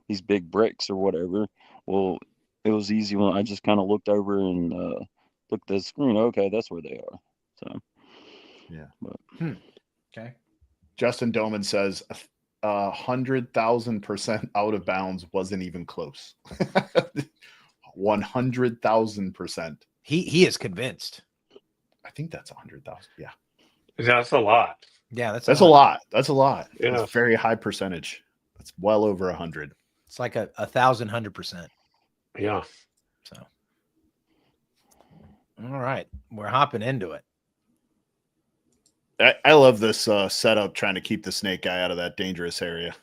these big bricks or whatever. Well, it was easy when I just kind of looked over and looked at the screen. Okay, that's where they are. So. Yeah. But, okay. Justin Doman says 100,000% out of bounds wasn't even close. 100,000%. He is convinced. I think that's 100,000. Yeah. That's a lot. Yeah, that's a lot. That's a lot. Yeah. That's a very high percentage. That's well over 100. It's like 1,100%. Yeah. So. All right, we're hopping into it. I love this setup trying to keep the snake guy out of that dangerous area.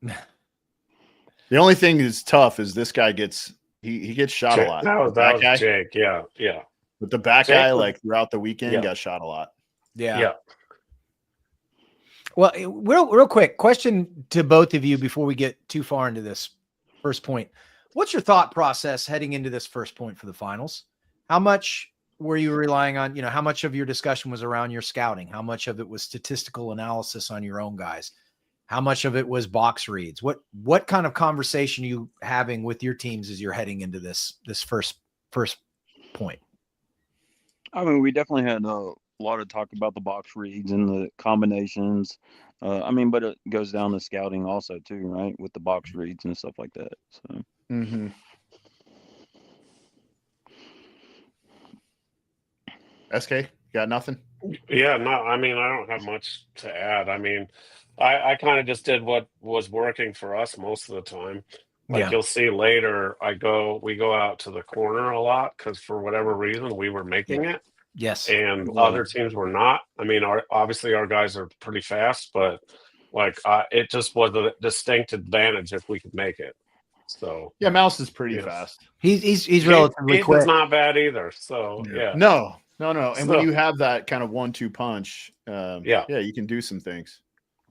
The only thing that's tough is this guy gets he gets shot a lot. That was guy, Jake. Yeah. but the back Jake guy, was, like throughout the weekend, got shot a lot. yeah. Well, real quick question to both of you before we get too far into this first point. What's your thought process heading into this first point for the finals? How much were you relying on, how much of your discussion was around your scouting? How much of it was statistical analysis on your own guys? How much of it was box reads? What kind of conversation are you having with your teams as you're heading into this first point? I mean, we definitely had a lot of talk about the box reads and the combinations. But it goes down to scouting also too, right? With the box reads and stuff like that. So. Mm-hmm. SK, got nothing? Yeah, no, I mean, I don't have much to add. I mean, I kind of just did what was working for us most of the time. Like you'll see later, we go out to the corner a lot because for whatever reason we were making it. Yes. And other teams were not. I mean, obviously our guys are pretty fast, but like it just was a distinct advantage if we could make it. So yeah, Mouse is pretty fast. He's relatively quick. He's not bad either. So yeah. No. And when you have that kind of 1-2 punch, you can do some things.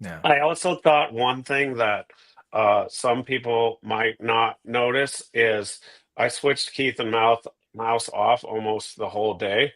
Yeah. I also thought one thing that some people might not notice is I switched Keith and Mouse off almost the whole day.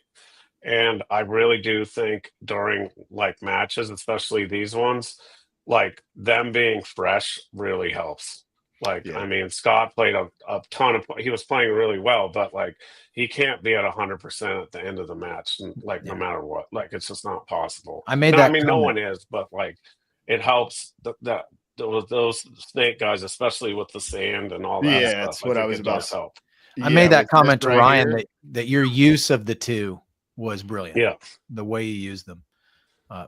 And I really do think during like matches, especially these ones, like them being fresh really helps. Like, I mean, Scott played a ton he was playing really well, but like he can't be at 100% at the end of the match, like no matter what. Like it's just not possible. I mean, no one is, but like it helps that those snake guys, especially with the sand and all that stuff. Yeah, that's what I was about to help. I made that comment to Ryan that your use of the two was brilliant. Yeah. The way you used them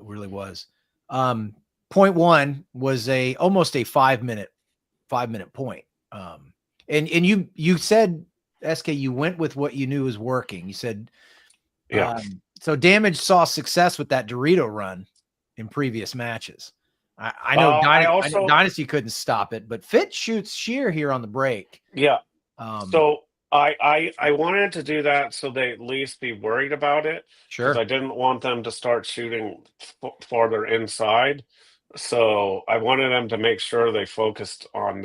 really was. Point one was almost a 5-minute point. And you said, SK, you went with what you knew was working. You said, so Damage saw success with that Dorito run in previous matches. I know Dynasty couldn't stop it, but Fit shoots sheer here on the break. Yeah. So I wanted to do that so they at least be worried about it. Sure. I didn't want them to start shooting farther inside. So I wanted them to make sure they focused on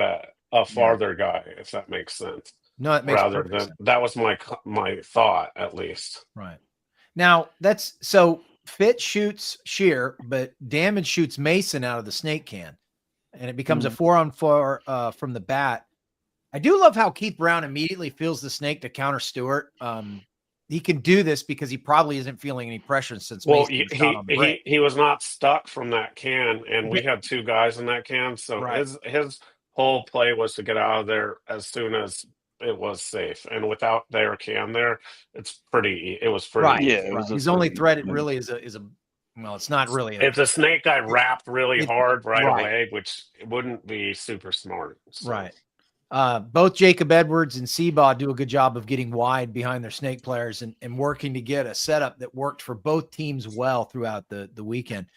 a farther guy, if that makes sense. No, it makes perfect sense. That was my thought, at least. Right. Now so Fit shoots sheer, but Damage shoots Mason out of the snake can, and it becomes a 4-on-4 from the bat. I do love how Keith Brown immediately feels the snake to counter Stewart. He can do this because he probably isn't feeling any pressure since Mason he was not stuck from that can, and we had two guys in that can, so his whole play was to get out of there as soon as it was safe, and without their can there, it was pretty easy. His only threat really is a well, it's not really. If the snake guy wrapped really hard away, which wouldn't be super smart. So. Right. Both Jacob Edwards and Seabaugh do a good job of getting wide behind their snake players and working to get a setup that worked for both teams well throughout the weekend.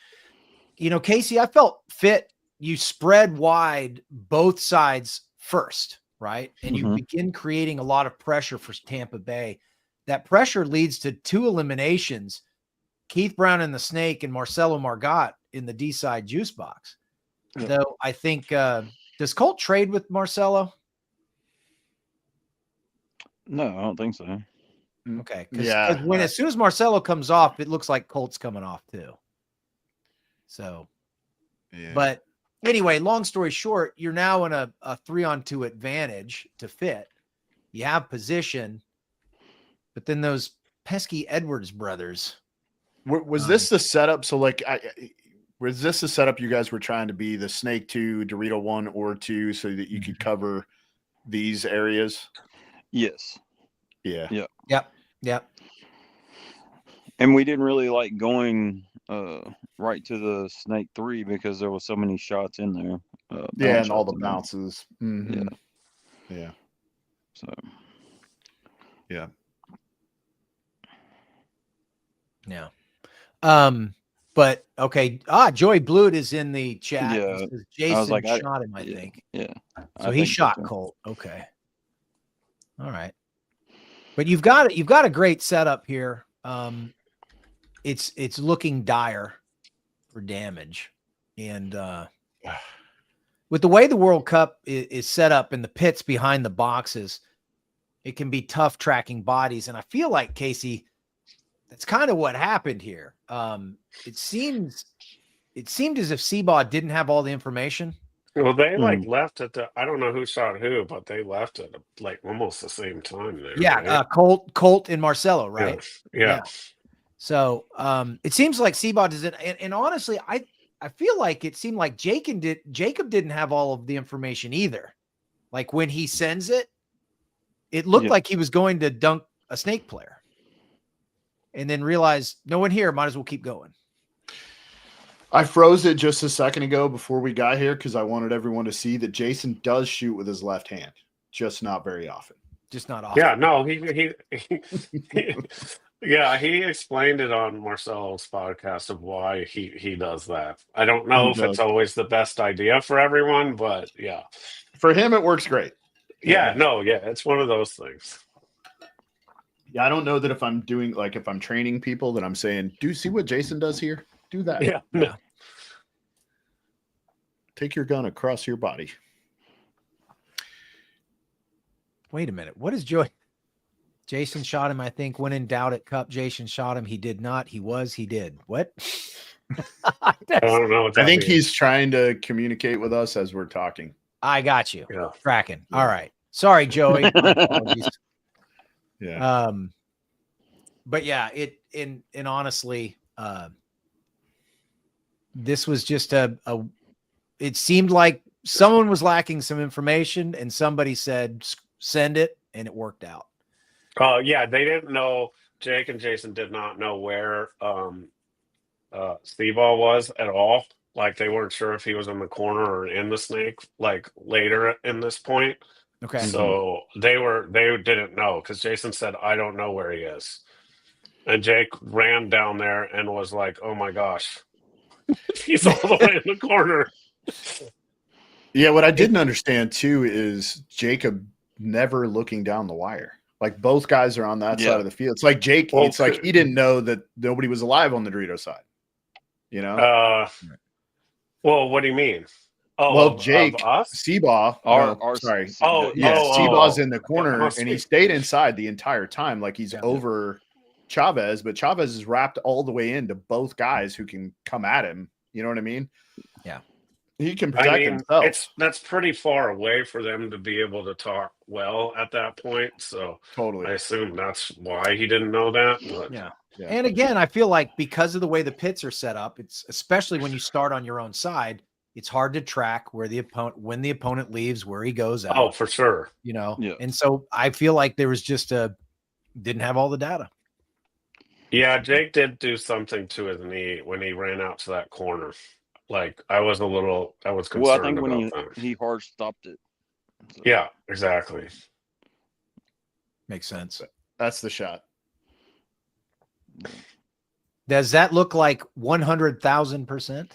Casey, I felt Fit. You spread wide both sides first, right? And you begin creating a lot of pressure for Tampa Bay. That pressure leads to 2 eliminations, Keith Brown in the snake and Marcelo Margot in the D side juice box. Though I think, does Colt trade with Marcelo? No, I don't think so. Okay. Because as soon as Marcelo comes off, it looks like Colt's coming off too. So, but anyway, long story short, you're now in a 3-on-2 advantage to Fit. You have position, but then those pesky Edwards brothers. Was this the setup? So was this the setup you guys were trying to be the snake 2, Dorito 1 or 2 so that you could cover these areas? Yes. Yeah. Yep. And we didn't really like going right to the snake 3 because there was so many shots in there. And all the bounces. Mm-hmm. Yeah. So. Yeah. But okay. Joey Blute is in the chat. Yeah. He says Jason shot him, I yeah, think. Yeah. So he shot Colt. Okay. All right. But you've got a great setup here. It's looking dire for Damage. And with the way the World Cup is set up in the pits behind the boxes, it can be tough tracking bodies. And I feel like, Casey, that's kind of what happened here. It seemed as if Seabaugh didn't have all the information. Well, they left at I don't know who shot who, but they left at like almost the same time there. Yeah, right? Colt and Marcelo, right? Yeah. So it seems like Seabaugh doesn't, and honestly, I feel like it seemed like Jacob didn't have all of the information either. Like when he sends it, it looked like he was going to dunk a snake player, and then realized no one here, might as well keep going. I froze it just a second ago before we got here because I wanted everyone to see that Jason does shoot with his left hand, just not very often. Just not often. Yeah, no, he yeah, he explained it on Marcelo's podcast of why he does that. I don't know if it's always the best idea for everyone, but yeah. For him, it works great. Yeah, it's one of those things. Yeah, I don't know that if I'm doing, like, if I'm training people that I'm saying, do you see what Jason does here? Do that. Yeah. Take your gun across your body. Wait a minute. What is Joey? Jason shot him, I think. When in doubt at Cup, Jason shot him. He did not. He did. What? I don't know. I think he's trying to communicate with us as we're talking. I got you. Yeah. Tracking. All right. Sorry, Joey. My apologies. Yeah. But yeah, and honestly, this was just it seemed like someone was lacking some information and somebody said, send it, and it worked out. Yeah, they didn't know. Jake and Jason did not know where Seaball was at all. Like they weren't sure if he was in the corner or in the snake. Like later in this point. Okay. So they didn't know because Jason said, "I don't know where he is," and Jake ran down there and was like, "Oh my gosh, he's all the way in the corner." Yeah, what I didn't understand too is Jacob never looking down the wire. Like both guys are on that side of the field. It's like Jake. Well, it's like he didn't know that nobody was alive on the Dorito side. You know. Well, what do you mean? Oh, well, Jake, us? Seabaugh. Sorry. Seabaugh's in the corner, and he stayed inside the entire time, like he's over Chavez. But Chavez is wrapped all the way into both guys who can come at him. You know what I mean? Yeah. He can protect himself. That's pretty far away for them to be able to talk well at that point. So totally, I assume that's why he didn't know that. But. Yeah. And again, I feel like because of the way the pits are set up, it's especially when you start on your own side, it's hard to track where when the opponent leaves, where he goes out. Oh, for sure. You know, and so I feel like there was just didn't have all the data. Yeah, Jake did do something to his knee when he ran out to that corner. Like I was concerned. Well, I think about when that. he hard stopped it. So. Yeah, exactly. Makes sense. That's the shot. Does that look like 100,000%?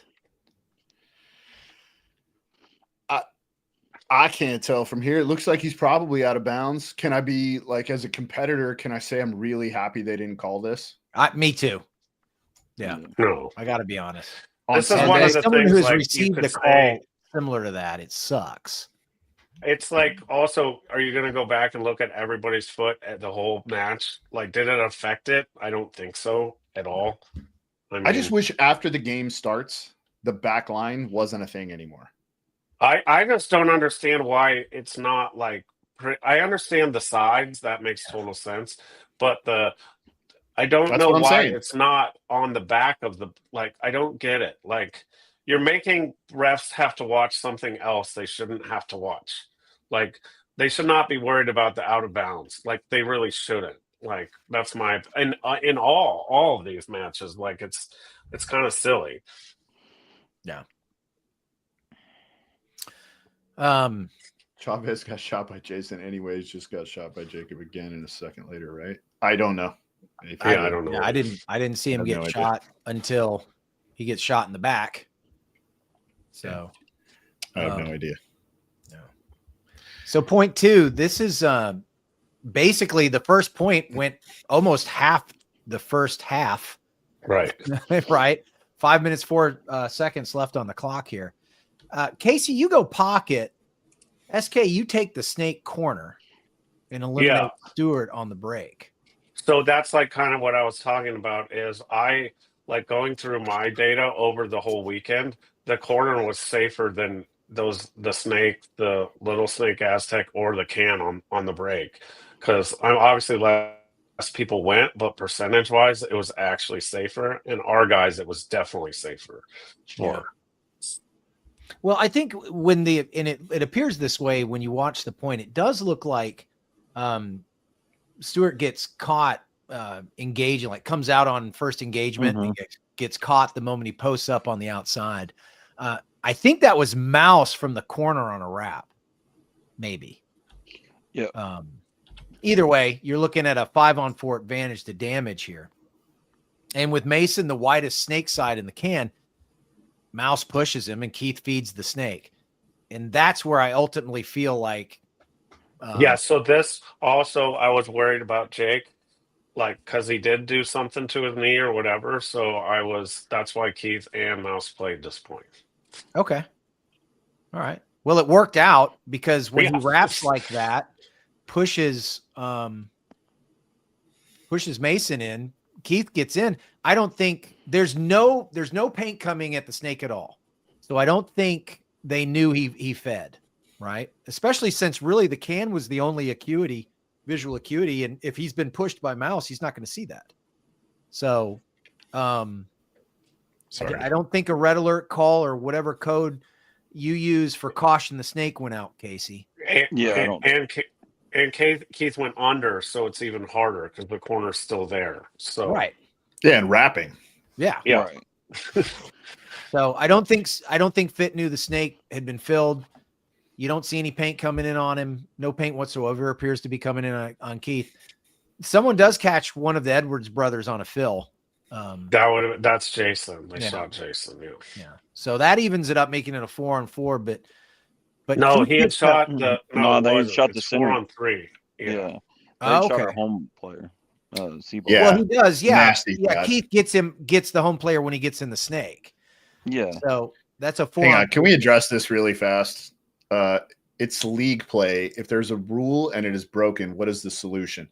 I can't tell from here. It looks like he's probably out of bounds. Can I be like, as a competitor, can I say I'm really happy they didn't call this? Me too. Yeah. No, I got to be honest. This is one of the someone things who's like, received a call similar to that. It sucks. It's like also, are you going to go back and look at everybody's foot at the whole match? Like, did it affect it? I don't think so at all. I just wish after the game starts, the back line wasn't a thing anymore. I just don't understand why it's not like. I understand the sides. That makes total sense. But I don't know why it's not on the back of the, like, I don't get it. Like, you're making refs have to watch something else they shouldn't have to watch. Like, they should not be worried about the out of bounds. Like, they really shouldn't. Like, that's my, and in all of these matches, like, it's kind of silly. Yeah. Chavez got shot by Jason anyways, just got shot by Jacob again in a second later, right? I don't know. I don't know. Yeah, I didn't see him get shot until he gets shot in the back. So I have no idea. No. So point 2, this is basically the first point went almost half the first half. Right. Right. 5 minutes, 4 seconds left on the clock here. Casey, you go pocket. SK, you take the snake corner and eliminate Stewart on the break. So that's like kind of what I was talking about is I like going through my data over the whole weekend. The corner was safer than the snake, the little snake Aztec, or the can on the break. Because I'm obviously less people went, but percentage wise, it was actually safer. And our guys, it was definitely safer. Yeah. Well, I think when it appears this way when you watch the point, it does look like Stewart gets caught engaging, like comes out on first engagement and gets caught the moment he posts up on the outside. I think that was Mouse from the corner on a wrap, maybe. Yeah. Either way, you're looking at a 5-on-4 advantage to Damage here. And with Mason, the widest snake side in the can, Mouse pushes him and Keith feeds the snake. And that's where I ultimately feel like. So this also, I was worried about Jake, like, because he did do something to his knee or whatever. So that's why Keith and Mouse played this point. Okay. All right. Well, it worked out because when he wraps like that, pushes Mason in, Keith gets in. I don't think there's no paint coming at the snake at all. So I don't think they knew he fed, right? Especially since really the can was the only visual acuity. And if he's been pushed by Mouse, he's not going to see that. So I don't think a red alert call or whatever code you use for caution the snake went out, Casey. And Keith went under, so it's even harder because the corner's still there. So right. Yeah, and wrapping. Yeah. Right. So I don't think Fit knew the snake had been filled. You don't see any paint coming in on him. No paint whatsoever appears to be coming in on Keith. Someone does catch one of the Edwards brothers on a fill. That's Jason. They shot Jason. Yeah. So that evens it up, making it a 4-on-4. But no, Keith he had shot the they shot the center 4-on-3. Yeah. They okay. shot our home player. Yeah. Well, he does. Yeah. Nasty Yeah. Keith gets the home player when he gets in the snake. Yeah. So that's a 4. Hang on. Can we address this really fast? It's league play. If there's a rule and it is broken, what is the solution?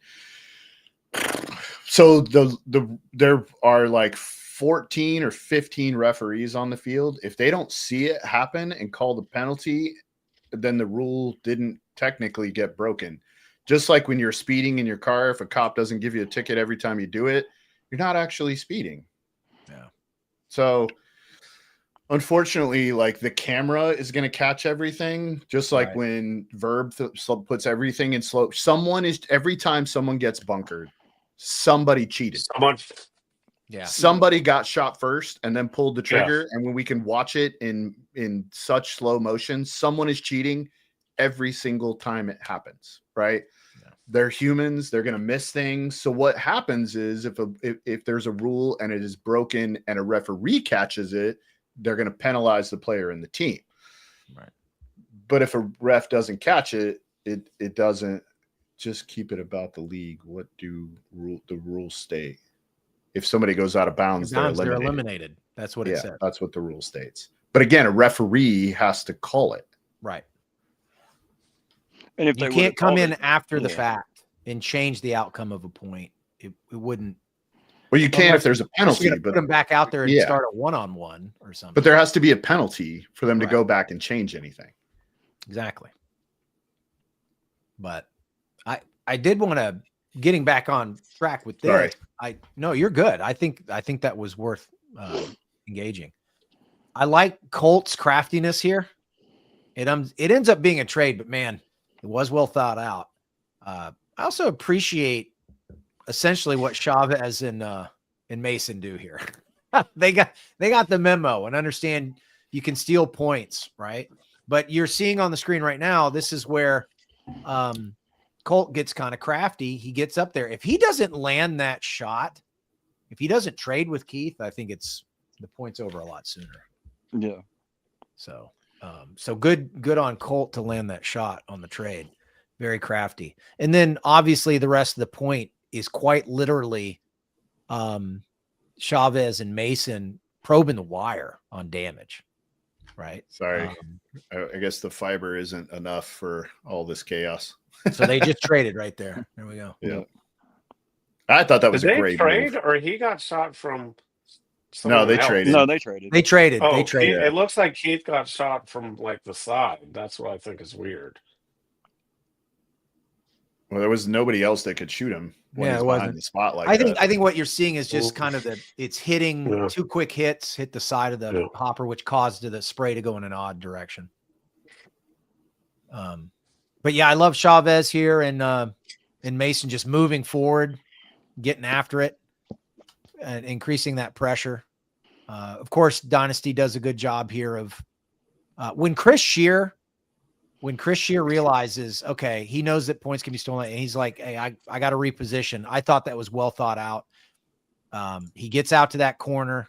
So there are like 14 or 15 referees on the field. If they don't see it happen and call the penalty, then the rule didn't technically get broken. Just like when you're speeding in your car, if a cop doesn't give you a ticket every time you do it, you're not actually speeding. Yeah. So unfortunately, like the camera is going to catch everything, just like when Verb puts everything in slow. Every time someone gets bunkered, somebody cheated. Somebody got shot first and then pulled the trigger. And when we can watch it in such slow motion, someone is cheating every single time it happens, right? Yeah. They're humans. They're going to miss things. So what happens is if there's a rule and it is broken and a referee catches it, they're going to penalize the player and the team. Right. But if a ref doesn't catch it, it doesn't. Just keep it about the league. What do the rules state? If somebody goes out of bounds, they're eliminated. That's what it said. That's what the rule states. But again, a referee has to call it. Right. And if you can't come in after the fact and change the outcome of a point, it wouldn't. Well, you can if there's a penalty, but put them back out there and start a 1-on-1 or something. But there has to be a penalty for them to go back and change anything. Exactly. But I did want to getting back on track with this. No, you're good. I think that was worth engaging. I like Colt's craftiness here. It ends up being a trade, but man, it was well thought out. I also appreciate essentially what Chavez and Mason do here. they got the memo and understand you can steal points, right? But you're seeing on the screen right now, this is where Colt gets kind of crafty. He gets up there. If he doesn't land that shot, if he doesn't trade with Keith, I think it's the point's over a lot sooner. Yeah. So, so good on Colt to land that shot on the trade. Very crafty. And then obviously the rest of the point is quite literally Chavez and Mason probing the wire on Damage. Right. Sorry. I guess the fiber isn't enough for all this chaos. So they just traded right there. There we go. Yeah. I thought that was Did a they great trade move. or he got shot from No, they else? traded. No, they traded. They traded. Oh, They traded. It looks like Keith got shot from like the side. That's what I think is weird. Well, there was nobody else that could shoot him when he's behind the spotlight. I think what you're seeing is just kind of it's hitting two quick hits, hit the side of the hopper, which caused the spray to go in an odd direction. But yeah, I love Chavez here and Mason just moving forward, getting after it and increasing that pressure. Of course, Dynasty does a good job here of when Chris Shear realizes, okay, he knows that points can be stolen, and he's like, hey, I got to reposition. I thought that was well thought out. He gets out to that corner.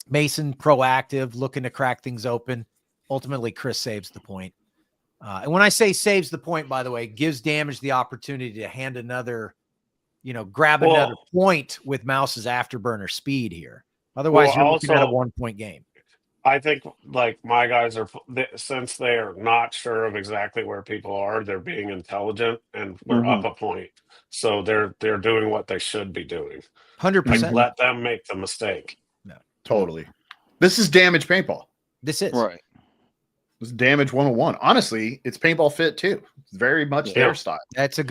Mason proactive, looking to crack things open. Ultimately, Chris saves the point. And when I say saves the point, by the way, gives Damage the opportunity to hand another, grab another point with Mouse's afterburner speed here. Otherwise, you're looking at a 1-point game. I think like my guys are, since they are not sure of exactly where people are, they're being intelligent and we're up a point. So they're doing what they should be doing. 100%. Like, let them make the mistake. No, totally. This is Damage paintball. This is right. This is Damage 101. Honestly, it's paintball fit too. It's very much their style. That's a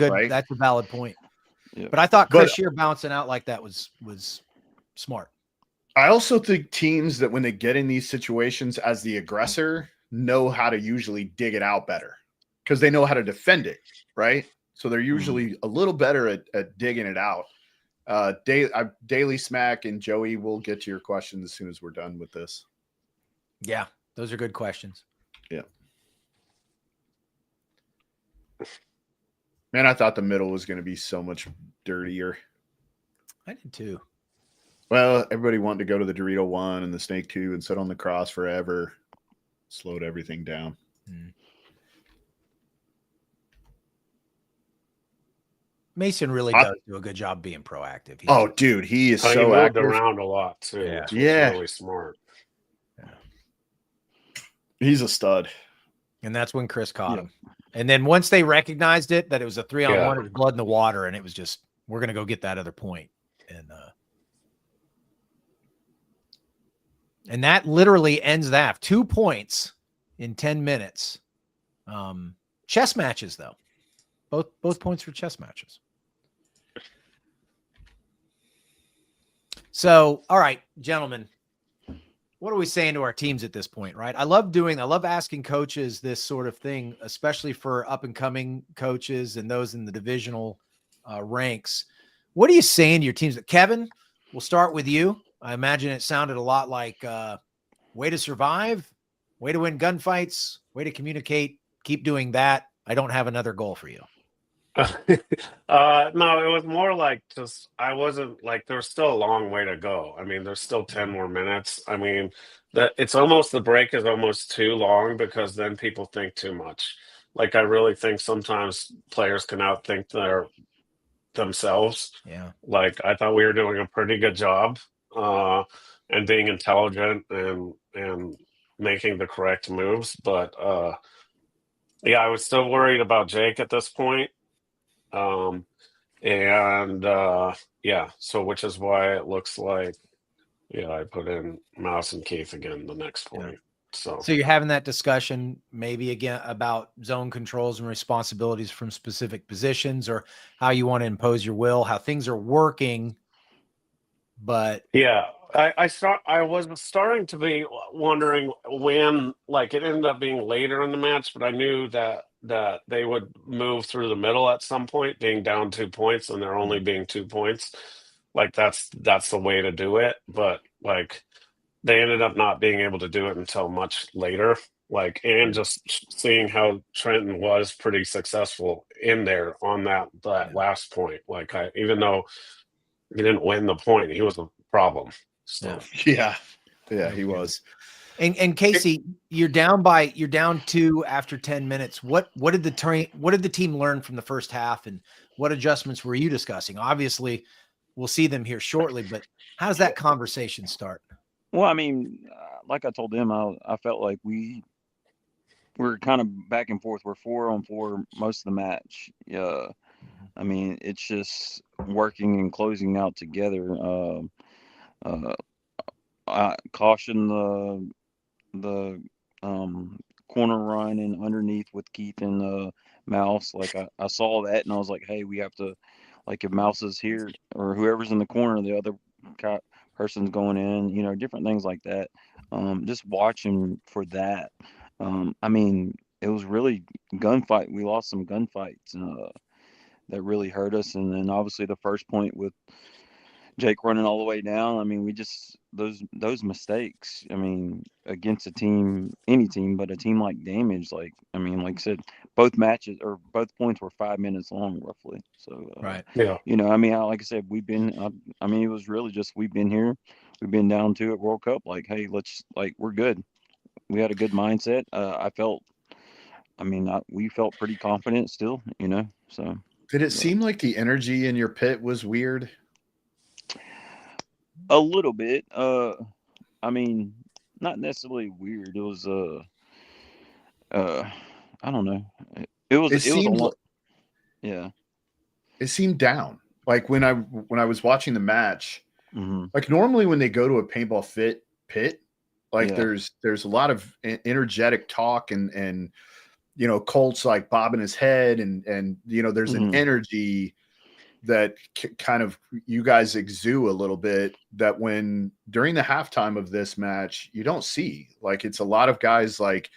valid point. Yeah. But I thought Chris Shear bouncing out like that was smart. I also think teams that when they get in these situations as the aggressor know how to usually dig it out better because they know how to defend it, right? So they're usually a little better at digging it out. Daily Smack and Joey will get to your questions as soon as we're done with this. Yeah, those are good questions. Yeah. Man, I thought the middle was going to be so much dirtier. I did too. Well, everybody wanted to go to the Dorito 1 and the Snake 2 and sit on the cross forever. Slowed everything down. Mason really does do a good job being proactive. Dude, he is so he moved active around a lot too. Yeah. Which was really smart. Yeah. He's a stud. And that's when Chris caught him. And then once they recognized it, that it was a 3-on-1, it was blood in the water, and it was just, we're going to go get that other point. And that literally ends that. 2 points in 10 minutes. Chess matches, though. Both points for chess matches. So, all right, gentlemen, what are we saying to our teams at this point, right? I love asking coaches this sort of thing, especially for up-and-coming coaches and those in the divisional ranks. What are you saying to your teams? Kevin, we'll start with you. I imagine it sounded a lot like way to survive, way to win gunfights, way to communicate, keep doing that. I don't have another goal for you. No, it was more like just I wasn't like there's still a long way to go. I mean, there's still 10 more minutes. I mean, it's almost the break is almost too long because then people think too much. Like I really think sometimes players can outthink themselves. Yeah. Like I thought we were doing a pretty good job and being intelligent and making the correct moves, but yeah, I was still worried about Jake at this point. Yeah, so which is why it looks like, I put in Mouse and Keith again the next point. So you're having that discussion maybe again about zone controls and responsibilities from specific positions or how you want to impose your will, how things are working. But yeah, I was starting to be wondering when, like it ended up being later in the match, but I knew that they would move through the middle at some point, being down 2 points, and there only being 2 points. Like that's the way to do it. But like they ended up not being able to do it until much later. Like, and just seeing how Trenton was pretty successful in there on that last point. Like even though he didn't win the point, he was a problem. Still. Yeah, he was. And Casey, you're down 2 after 10 minutes. What did the team learn from the first half, and what adjustments were you discussing? Obviously, we'll see them here shortly, but how does that conversation start? Well, I mean, like I told them, I felt like we're kind of back and forth. We're 4-on-4 most of the match. I mean, it's just working and closing out together. I caution the corner run and underneath with Keith and Mouse. Like I saw that and I was like, hey, we have to, like, if Mouse is here or whoever's in the corner, the other person's going in, different things like that. Just watching for that. I mean, it was really gunfight. We lost some gunfights that really hurt us. And then obviously the first point with Jake running all the way down. I mean, we just those mistakes. I mean, against a team, any team, but a team like Damage, like I said, both matches or both points were 5 minutes long, roughly. So right, yeah, I mean, like I said, we've been. It was really just we've been here, we've been down 2 at World Cup. Like, hey, we're good. We had a good mindset. We felt pretty confident still. So. Did it seem like the energy in your pit was weird? A little bit. Not necessarily weird. It was I don't know. It was a lot. Yeah. It seemed down. Like when I was watching the match, mm-hmm. like normally when they go to a paintball fit pit, like there's a lot of energetic talk and Colt's like bobbing his head and there's mm-hmm. an energy that kind of you guys exude a little bit that when during the halftime of this match, you don't see. Like it's a lot of guys like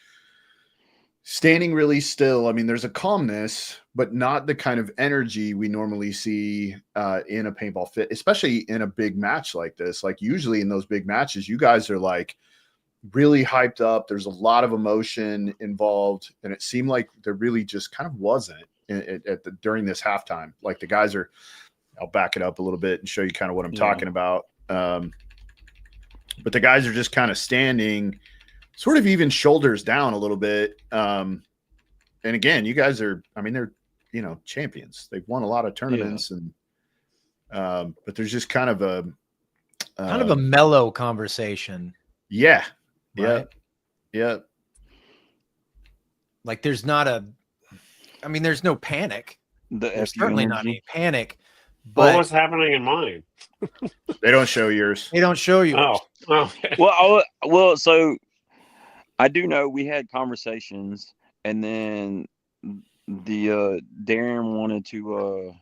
standing really still. I mean, there's a calmness, but not the kind of energy we normally see in a paintball fit, especially in a big match like this. Like usually in those big matches, you guys are like really hyped up. There's a lot of emotion involved. And it seemed like there really just kind of wasn't during this halftime. Like the guys are, I'll back it up a little bit and show you kind of what I'm talking about. But the guys are just kind of standing sort of even shoulders down a little bit. And again, you guys are, they're, champions. They've won a lot of tournaments and, but there's just kind of a mellow conversation. Yeah. Right? Yeah. Like there's not there's no panic. There's certainly not any panic. But what was happening in mine? They don't show yours. They don't show you. Oh, okay. Well, so I do know we had conversations, and then the Darren wanted to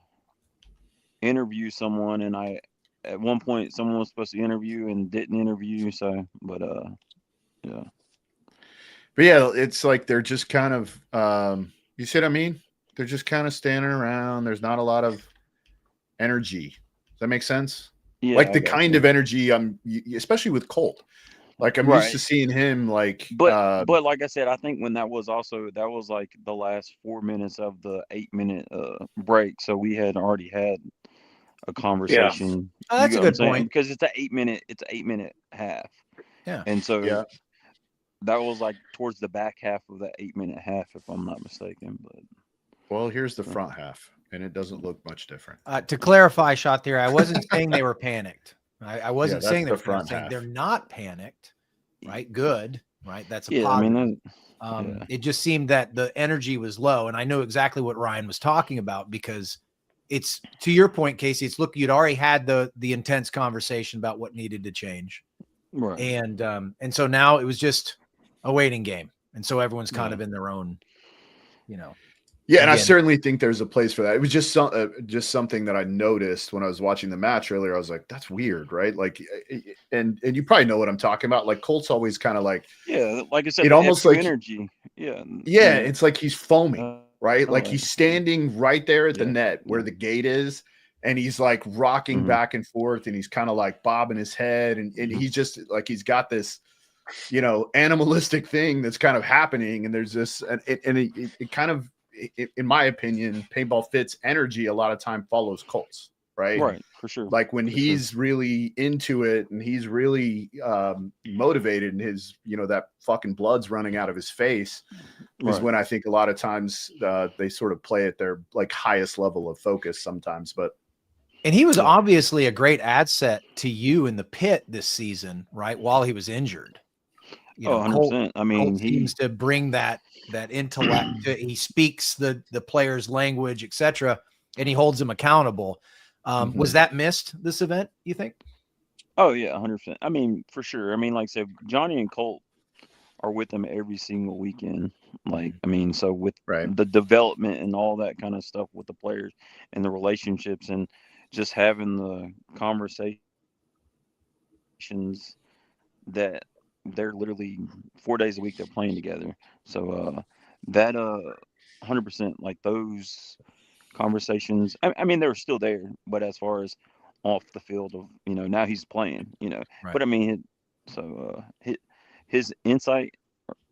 interview someone, and at one point someone was supposed to interview and didn't interview. So, but yeah. But yeah, it's like they're just kind of you see what I mean? They're just kind of standing around. There's not a lot of energy. Does that make sense? Yeah, like the kind of energy especially with Colt. Like I'm used to seeing him like. But like I said, I think when that was like the last 4 minutes of the 8-minute break, so we had already had a conversation. Yeah. Oh, that's a good point because it's an 8-minute half. Yeah, and so that was like towards the back half of that 8-minute half, if I'm not mistaken. But well, here's the front half, and it doesn't look much different. To clarify, shot there, I wasn't saying they were panicked. I wasn't saying they were front saying half. They're not panicked, right? Good, right? That's a positive. It just seemed that the energy was low, and I know exactly what Ryan was talking about because it's to your point, Casey. It's you'd already had the intense conversation about what needed to change, right? And so now it was just a waiting game, and so everyone's kind of in their own, Yeah, and I certainly think there's a place for that. It was just something that I noticed when I was watching the match earlier. I was like, "That's weird, right?" Like, and you probably know what I'm talking about. Like Colt's always kind of like, like I said, it almost like energy. Yeah, it's like he's foaming, right? Like he's standing right there at the net where the gate is, and he's like rocking back and forth, and he's kind of like bobbing his head, and he's just like he's got this, animalistic thing that's kind of happening, and there's this, and it kind of. In my opinion, Paintball Fit's energy a lot of time follows Colt's, right? Right, for sure. Like when he's really into it and he's really motivated and his, that fucking blood's running out of his face is when I think a lot of times they sort of play at their like highest level of focus sometimes. And he was obviously a great asset to you in the pit this season, right? While he was injured. 100%. I mean, Colt seems to bring that intellect. He speaks the player's language, etc., and he holds them accountable. Was that missed this event, you think? Oh yeah, 100%. I mean, for sure. I mean, like I said, Johnny and Colt are with them every single weekend. Like, I mean, so with the development and all that kind of stuff with the players and the relationships and just having the conversations that they're literally 4 days a week they're playing together. So that 100%, like those conversations, I mean, they were still there, but as far as off the field of, now he's playing, but I mean, his insight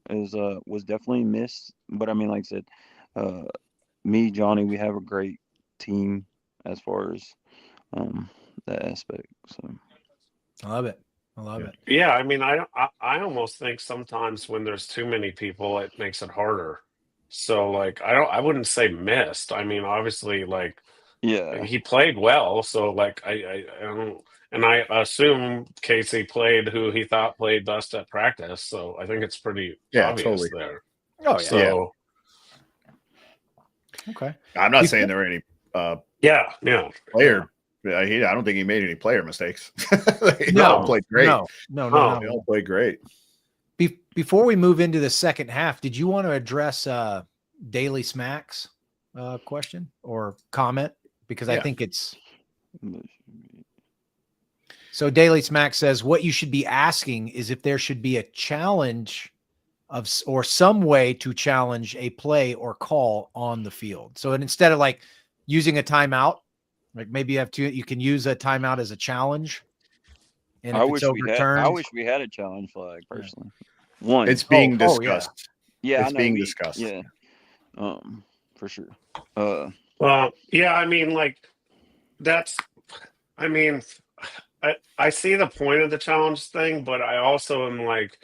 was definitely missed. But I mean, like I said, me, Johnny, we have a great team as far as that aspect. So I love it. Yeah, I mean, I almost think sometimes when there's too many people, it makes it harder. So like, I wouldn't say missed. I mean, obviously, like, he played well. So like, I don't, and I assume Casey played who he thought played best at practice. So I think it's pretty obvious there. Oh yeah. So, okay. I'm not saying there were any player. I don't think he made any player mistakes. They all played great. No. They all played great. Before we move into the second half, did you want to address Daily Smacks question or comment? Because I think it's so. Daily Smack says what you should be asking is if there should be a challenge or some way to challenge a play or call on the field. So instead of like using a timeout, like maybe you can use a timeout as a challenge. And I wish we had a challenge flag personally. One, it's being discussed. Yeah, it's being discussed. Yeah, for sure. Well, yeah, I mean, like I mean, I see the point of the challenge thing, but I also am like,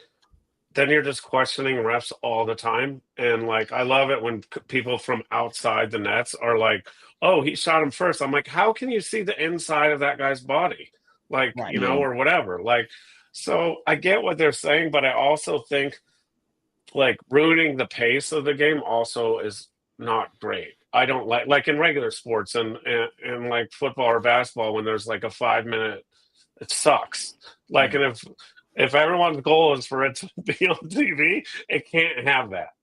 then you're just questioning refs all the time. And like, I love it when people from outside the nets are like, oh, he shot him first. I'm like, how can you see the inside of that guy's body? Like, or whatever. Like, so I get what they're saying, but I also think like ruining the pace of the game also is not great. I don't like in regular sports and like football or basketball when there's like a 5-minute, it sucks. Like, and if everyone's goal is for it to be on TV, it can't have that.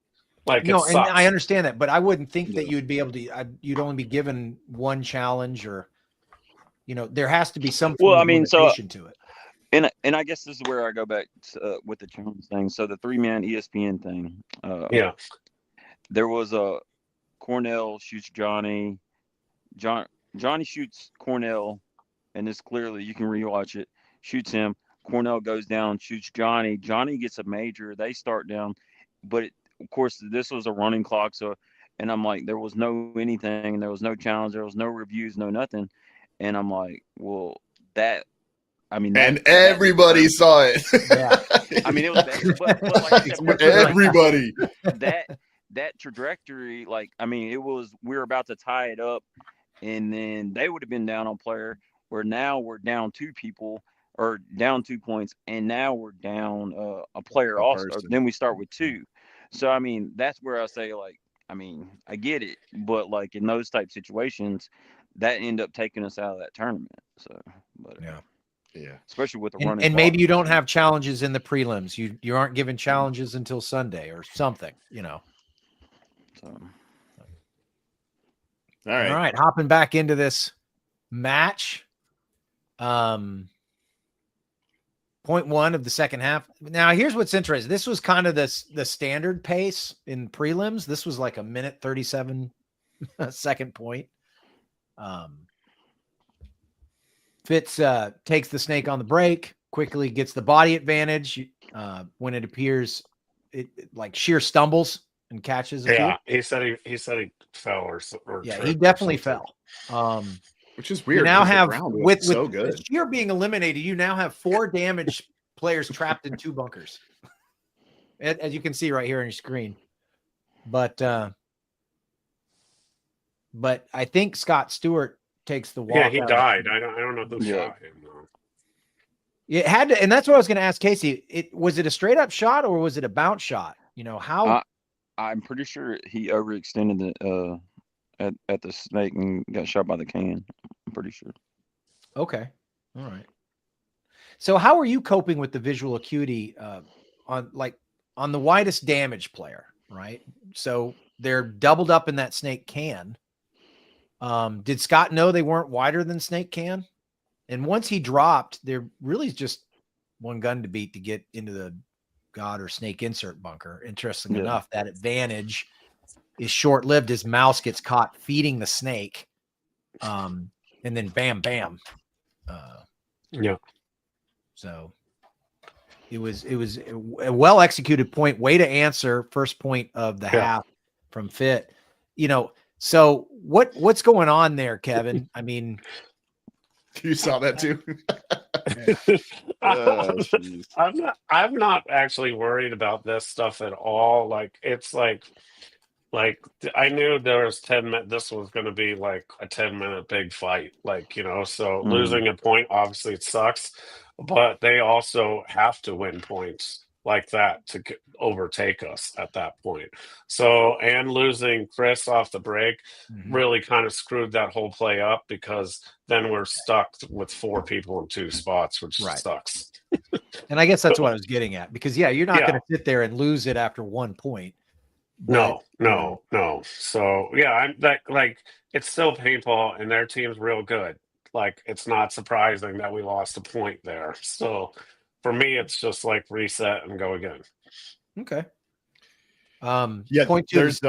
Like, no, and I understand that, but I wouldn't think that you'd be able to. You'd only be given one challenge, or there has to be some. Well, I mean, limitation to it. And I guess this is where I go back with the challenge thing. So the 3-man ESPN thing. There was a Cornell shoots Johnny. Johnny shoots Cornell, and this clearly you can rewatch it. Shoots him. Cornell goes down, shoots Johnny. Johnny gets a major. They start down, but of course this was a running clock. So, and I'm like, there was no anything. There was no challenge. There was no reviews. No nothing. And I'm like, well, that. I mean, and everybody saw it. Yeah, I mean, it was bad, but like I said, everybody. That trajectory, like, I mean, we were about to tie it up, and then they would have been down on player. Where now we're down 2 people or down 2 points, and now we're down a player also. Then we start with 2. So I mean, that's where I say, like, I mean, I get it, but like in those type situations, that end up taking us out of that tournament. So, but yeah, especially with the running. And maybe you don't have challenges in the prelims. You aren't given challenges until Sunday or something. So. All right. Hopping back into this match. Point 1 of the second half. Now, here's what's interesting. This was kind of the standard pace in prelims. This was like a minute 37 second point. Fitz takes the snake on the break, quickly gets the body advantage. When it appears, it like sheer stumbles and catches. He said he fell or yeah, he definitely fell. which is weird. You now 'cause the have ground was with so good. Shear being eliminated, you now have 4 damage players trapped in 2 bunkers, as you can see right here on your screen. But I think Scott Stewart takes the walk. Yeah, he out. died. I don't know who shot him though. It had to, and that's what I was going to ask Casey. Was it a straight up shot or was it a bounce shot? You know how? I'm pretty sure he overextended the at the snake and got shot by the can. I'm pretty sure. Okay, all right. So how are you coping with the visual acuity on the widest damage player, right? So they're doubled up in that snake can. Did Scott know they weren't wider than snake can? And once he dropped, there really is just one gun to beat to get into the God or snake insert bunker. Interesting enough, that advantage is short-lived. His mouse gets caught feeding the snake. And then bam, bam. Yeah. So it was a well-executed point. Way to answer first point of the half from Fit. You know, so what's going on there, Kevin? I mean, you saw that too. I'm not actually worried about this stuff at all. Like it's like I knew there was 10 minutes. This was going to be like a 10-minute big fight. Like, you know, so losing a point, obviously it sucks, but they also have to win points like that to overtake us at that point. So, and losing Chris off the break really kind of screwed that whole play up, because then we're stuck with 4 people in 2 spots, which sucks. And I guess that's what I was getting at, because you're not going to sit there and lose it after 1 point. But, no. So I'm like it's still paintball and their team's real good. Like it's not surprising that we lost a point there. So for me, it's just like reset and go again. Okay. Point 2. There's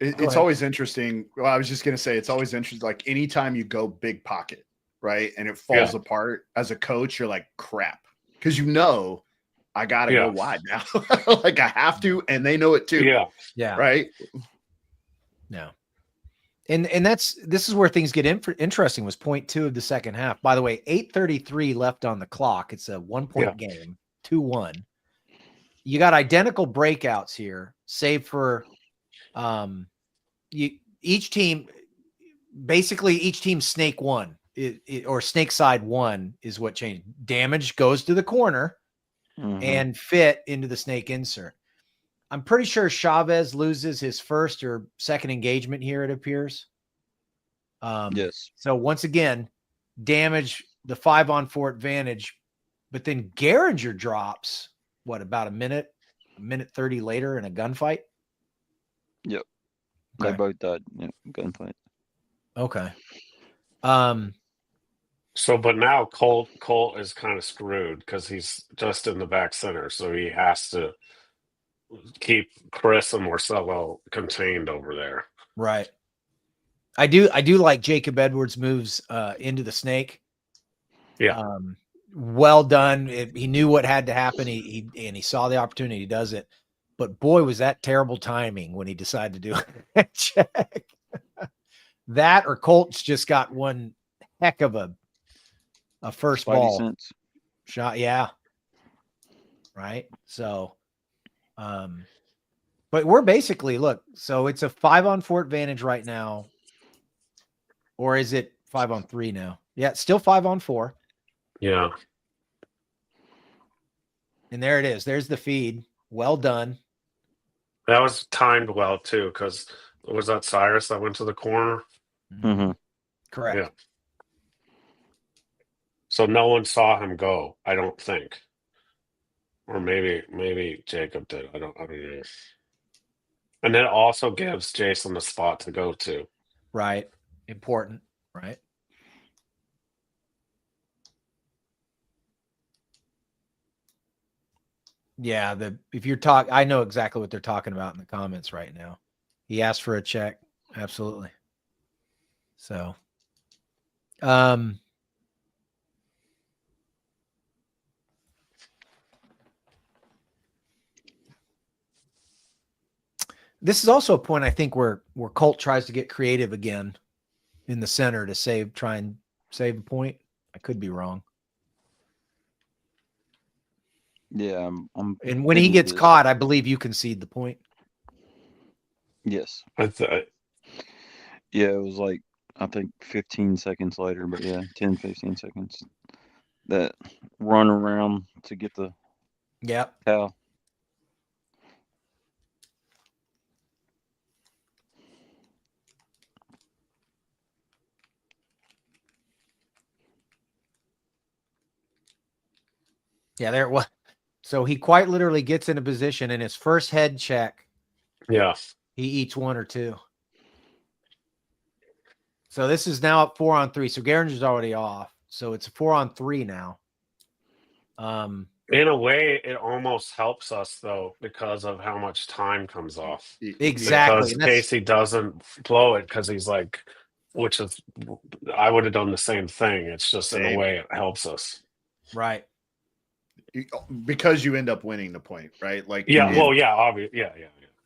it's always interesting. Well, I was just gonna say it's always interesting. Like anytime you go big pocket, right, and it falls apart, as a coach, you're like, crap, because you know I gotta go wide now. Like I have to, and they know it too. Yeah. Right. No. And this is where things get interesting. Was point 2 of the second half. By the way, 8:33 left on the clock. It's a 1-point game, 2-1. You got identical breakouts here, save for each team. Basically, each team snake 1 or snake side 1 is what changed. Damage goes to the corner and Fit into the snake insert. I'm pretty sure Chavez loses his first or second engagement here, it appears. Yes. So once again, Damage the 5-on-4 advantage, but then Gehringer drops about a minute 30 later in a gunfight. Yep. Okay. They both died. Yeah, gunfight. Okay. So, but now Colt is kind of screwed because he's just in the back center, so he has to keep Chris and Marcelo contained over there. Right. I do like Jacob Edwards' moves into the snake. Yeah. Well done. He knew what had to happen. He saw the opportunity. He does it. But boy, was that terrible timing when he decided to do a check. That or Colt's just got one heck of a first ball shot. Yeah. Right. So, but we're basically, look, so it's a 5-on-4 advantage right now. Or is it 5-on-3 now? Yeah, it's still 5-on-4. Yeah. And there it is. There's the feed. Well done. That was timed well too, because was that Cyrus that went to the corner? Correct. Yeah. So no one saw him go, I don't think. Or maybe Jacob did. I don't know. And it also gives Jason the spot to go to. Right. Important. Right. Yeah. If you're I know exactly what they're talking about in the comments right now. He asked for a check. Absolutely. So, this is also a point, I think, where Colt tries to get creative again. in the center to try and save a point. I could be wrong. Yeah, and when he gets caught, I believe you concede the point. Yes. Yeah, it was like, I think 15 seconds later, but yeah, 10, 15 seconds. That run around to get the towel. Yeah, there it was. So he quite literally gets in a position in his first head check. Yeah. He eats one or two. So this is now up 4-on-3. So Geringer's already off. So it's a 4-on-3 now. In a way, it almost helps us though because of how much time comes off. Exactly. Because Casey doesn't blow it because he's like, which is, I would have done the same thing. It's just in a way it helps us. Right. Because you end up winning the point, right? Like, obviously,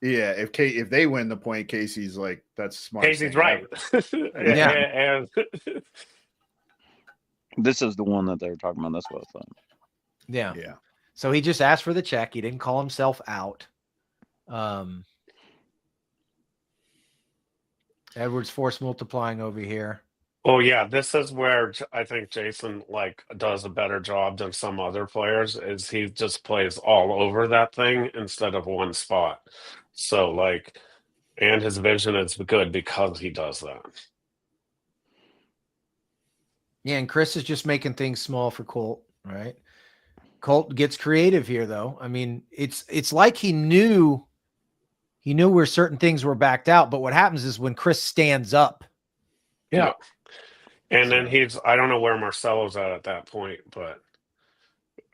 yeah. If they win the point, Casey's like, that's smart. Casey's right. Yeah. And this is the one that they were talking about. That's what I thought. Yeah. Yeah. So he just asked for the check. He didn't call himself out. Edwards force multiplying over here. Oh yeah, this is where I think Jason like does a better job than some other players. Is he just plays all over that thing instead of one spot. So like, and his vision is good because he does that. Yeah, and Chris is just making things small for Colt, right? Colt gets creative here, though. I mean, it's like he knew where certain things were backed out, but what happens is when Chris stands up. Yeah. And then I don't know where Marcelo's at that point, but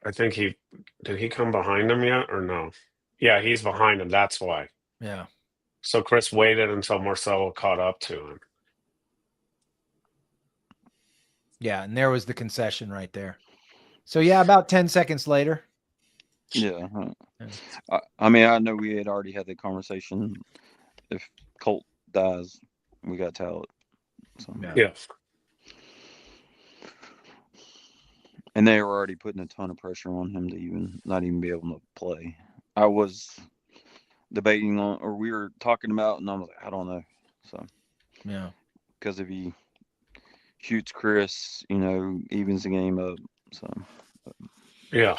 I think did he come behind him yet or no? Yeah, he's behind him. That's why. Yeah. So Chris waited until Marcelo caught up to him. Yeah, and there was the concession right there. So yeah, about 10 seconds later. Yeah. I mean, I know we had already had the conversation. If Colt dies, we got to tell it. So. Yeah. And they were already putting a ton of pressure on him to not even be able to play. I was debating on, or we were talking about, and I was like, I don't know. So yeah, because if he shoots Chris, evens the game up. So yeah.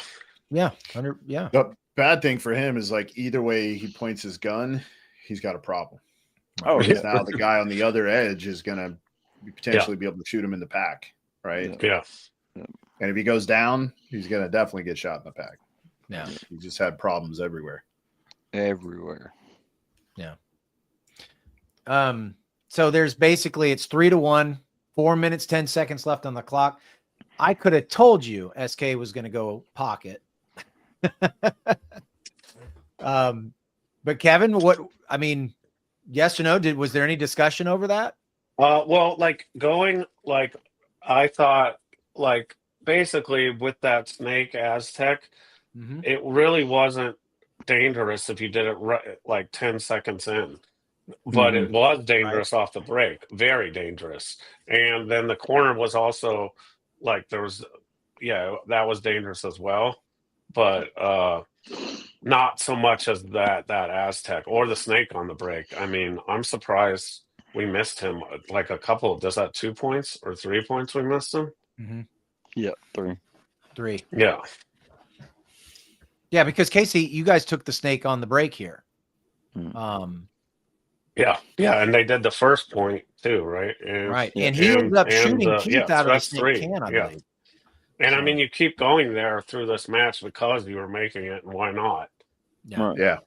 The bad thing for him is like either way he points his gun, he's got a problem. Oh, because now the guy on the other edge is going to potentially be able to shoot him in the pack, right? Yeah. And if he goes down, he's going to definitely get shot in the pack. Yeah. He just had problems everywhere. Yeah. So there's basically, it's 3-1, 4 minutes, 10 seconds left on the clock. I could have told you SK was going to go pocket. But Kevin, yes or no? Was there any discussion over that? Well, I thought, basically with that snake Aztec, it really wasn't dangerous if you did it right, 10 seconds in. But it was dangerous off the break, very dangerous. And then the corner was also that was dangerous as well. But not so much as that Aztec or the snake on the break. I mean, I'm surprised we missed him like a couple. Does that 2 points or 3 points we missed him? Yeah, 3. Yeah. Yeah, because Casey, you guys took the snake on the break here. Yeah, and they did the first point too, right? And he ended up shooting Keith out of the snake can, I believe. And I mean, you keep going there through this match because you were making it, and why not? Yeah. Yeah.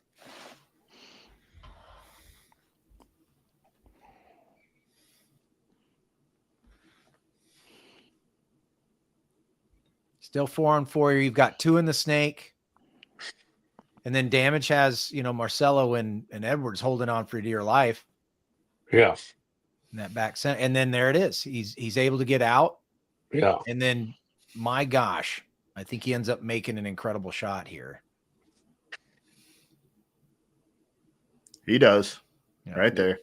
Still 4-on-4. You've got 2 in the snake. And then Damage has, Marcelo and Edwards holding on for dear life. Yeah. In that back center. And then there it is. He's able to get out. Yeah. And then, my gosh, I think he ends up making an incredible shot here. He does. Yeah. Right there.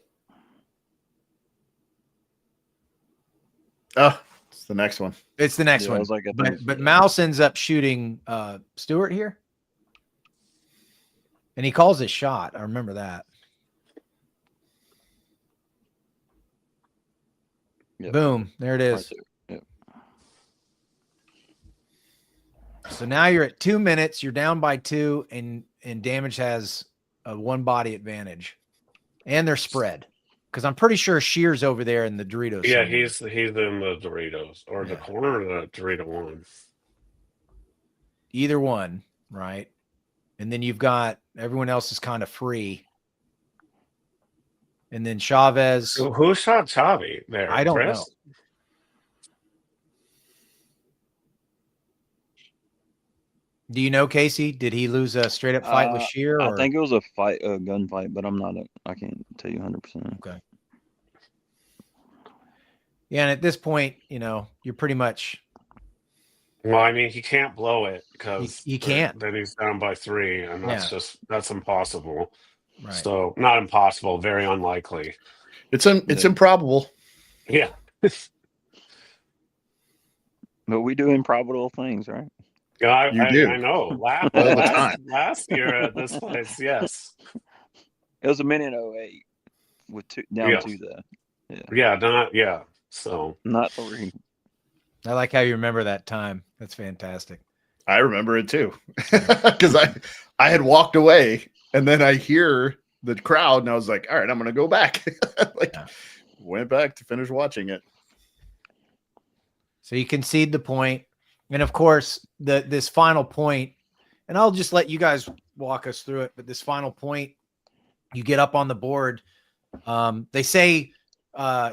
Oh, it's the next one. It's the next one. Like, but Mouse ends up shooting Stewart here. And he calls his shot. I remember that. Yep. Boom. There it is. Right there. Yep. So now you're at 2 minutes. You're down by 2, and Damage has a 1 body advantage. And they're spread. Because I'm pretty sure Shear's over there in the Doritos. Yeah, somewhere. he's in the Doritos or the corner of the Dorito one. Either one, right? And then you've got everyone else is kind of free. And then Chavez. Who shot Chavi there? I don't Chris? know. Do you know, Casey? Did he lose a straight up fight with Shear? I think it was a gunfight, but I can't tell you 100%. Okay. Yeah, and at this point, you're pretty much. Well, I mean, he can't blow it because he can't. Then he's down by 3, and that's impossible. Right. So not impossible, very unlikely. It's improbable. Yeah. But we do improbable things, right? Yeah, I do. I know. Last year at this place, yes. It was a minute 08 with down 2 there. Yeah. So not 3. I like how you remember that time. That's fantastic. I remember it too, because I had walked away, and then I hear the crowd, and I was like, "All right, I'm going to go back." Went back to finish watching it. So you concede the point, and of course, this final point, and I'll just let you guys walk us through it. But this final point, you get up on the board. They say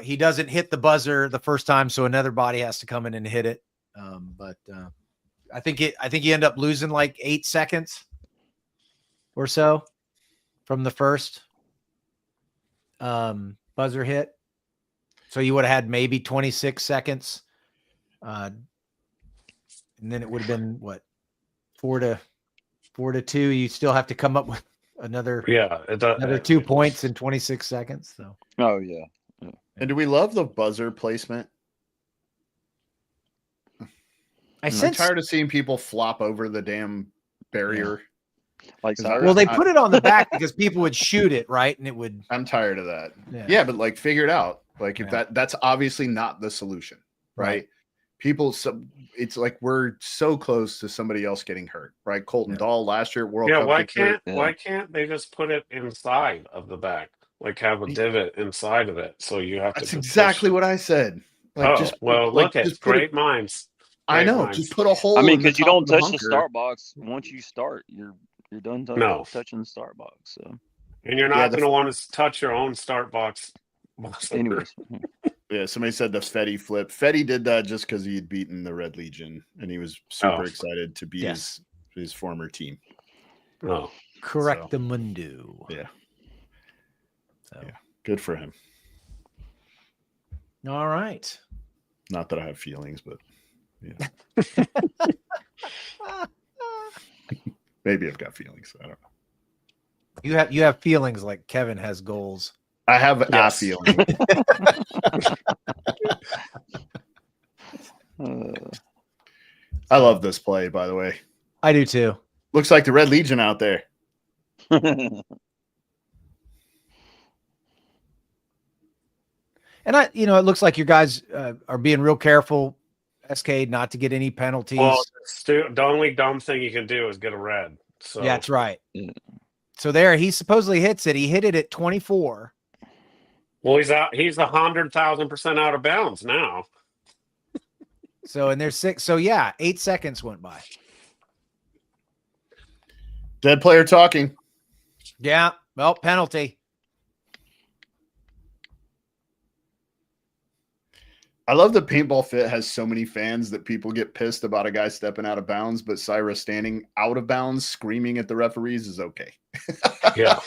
he doesn't hit the buzzer the first time, so another body has to come in and hit it. But I think you end up losing like 8 seconds or so from the first buzzer hit. So you would have had maybe 26 seconds. And then it would have been what, 4-2. You still have to come up with another 2 points in 26 seconds. So. Oh yeah. And do we love the buzzer placement? I'm tired of seeing people flop over the damn barrier. Yeah. Well, they put it on the back because people would shoot it, right? And it would. I'm tired of that. Yeah, but like figure it out. Like if that's obviously not the solution, right? People, it's like we're so close to somebody else getting hurt, right? Colton Dahl last year at World Cup. Why can't they just put it inside of the back? Like have a divot inside of it, so you have to. That's exactly what I said. Like, look at great minds. I know. Just put a hole. I mean, because you don't touch the start box once you start. You're done touching the start box. So. And you're not going to want to touch your own start box. Anyways. Yeah, somebody said the Fetty flip. Fetty did that just because he had beaten the Red Legion, and he was super excited to beat his former team. Oh, correct the mundo. Yeah. So. Yeah, good for him. All right. Not that I have feelings, but yeah. Maybe I've got feelings. I don't know. You have feelings like Kevin has goals. I have a feeling. I love this play, by the way. I do too. Looks like the Red Legion out there. And it looks like your guys are being real careful, SK, not to get any penalties. Well, the only dumb thing you can do is get a red. So yeah, that's right. So there, he supposedly hits it. He hit it at 24. Well, he's out. He's 100,000% out of bounds now. So and there's 6. So yeah, 8 seconds went by. Dead player talking. Yeah. Well, penalty. I love that Paintball Fit has so many fans that people get pissed about a guy stepping out of bounds, but Cyrus standing out of bounds screaming at the referees is okay. Yeah.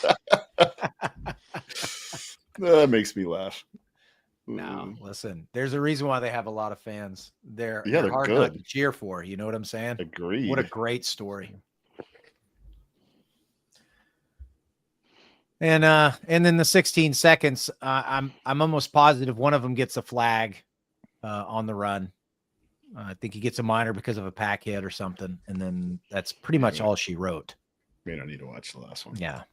That makes me laugh. No, listen, there's a reason why they have a lot of fans. They're hard good. not to cheer for. You know what I'm saying? Agreed. What a great story. And then the 16 seconds, I'm almost positive one of them gets a flag. on the run. I think he gets a minor because of a pack hit or something, and then that's pretty much all she wrote. We don't need to watch the last one. Yeah.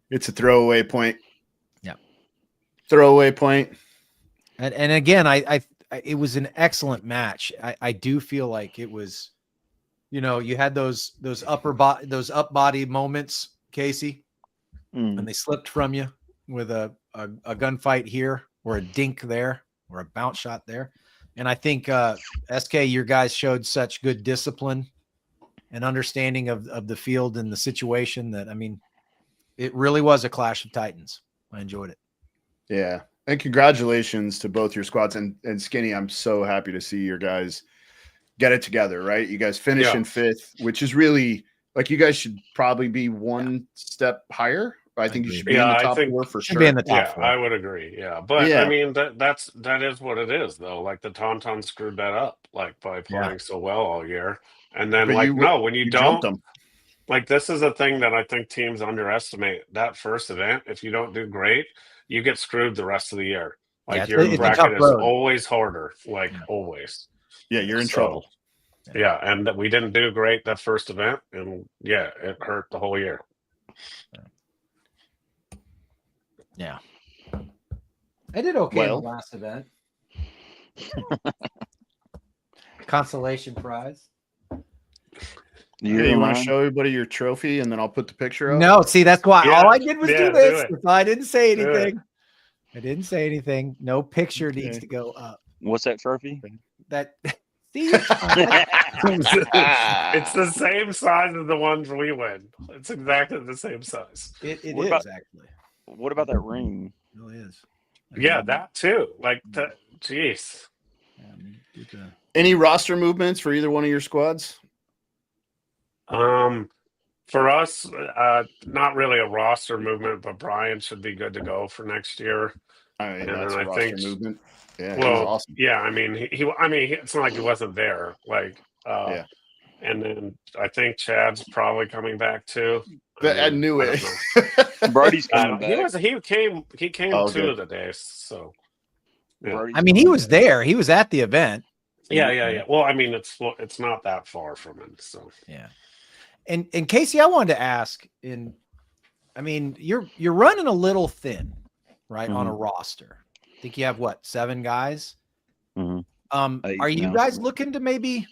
It's a throwaway point. Yeah. Throwaway point. And again, I it was an excellent match. I do feel like it was, you had those up body moments, Casey, and they slipped from you with a gunfight here or a dink there or a bounce shot there. And I think SK, your guys showed such good discipline and understanding of the field and the situation that, I mean, it really was a clash of titans. I enjoyed it. Yeah. And congratulations to both your squads. And Skinny, I'm so happy to see your guys get it together, right? You guys finish in 5th, which is really like you guys should probably be one step higher. I think you should be in the top 4 for sure. Be in the top 4. I would agree. Yeah. But I mean, that is what it is though. Like the Tauntaun screwed that up, like by playing so well all year. And then when you don't, them. Like this is a thing that I think teams underestimate. That first event, if you don't do great, you get screwed the rest of the year. Like your bracket is always harder, like always. Yeah, you're in trouble. Yeah, and that we didn't do great that first event, and it hurt the whole year. Yeah. I did okay in the last event. Consolation prize. You want to show everybody your trophy and then I'll put the picture up? No, see, that's why all I did was do this. I didn't say anything. I didn't say anything. No picture needs to go up. What's that trophy? That it's the same size as the ones we win. It's exactly the same size. It is actually. What about that ring? It really is. Yeah, that too. Like the jeez. Any roster movements for either one of your squads? For us, not really a roster movement, but Brian should be good to go for next year. That's a roster movement. Yeah, well, awesome. Yeah, I mean, it's not like he wasn't there. Like, and then I think Chad's probably coming back too. I knew it. Brody's coming back. He came 2 of the days. So, I mean, he was there. He was at the event. Yeah. Well, I mean, it's not that far from him. So yeah. And Casey, I wanted to ask. I mean, you're running a little thin, right, on a roster. I think you have 7 guys. Are you guys looking to maybe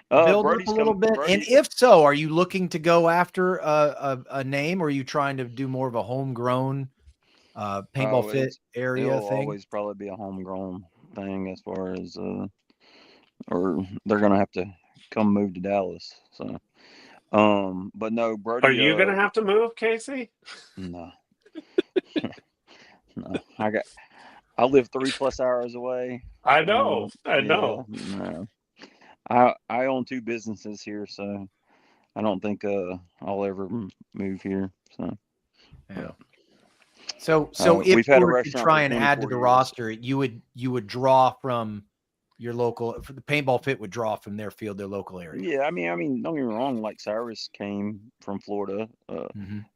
build up a little bit? And if so, are you looking to go after a name, or are you trying to do more of a homegrown paintball fit area it'll thing? Always probably be a homegrown thing as far as or they're gonna have to come move to Dallas. So but no, Brody. Are you gonna have to move, Casey? No. No. I live 3+ hours away. I know. No. I own 2 businesses here, so I don't think I'll ever move here. So yeah. So if you were to try and add to the roster, you would draw from your local. For the Paintball Fit would draw from their field, their local area. Yeah, I mean, don't get me wrong. Like Cyrus came from Florida,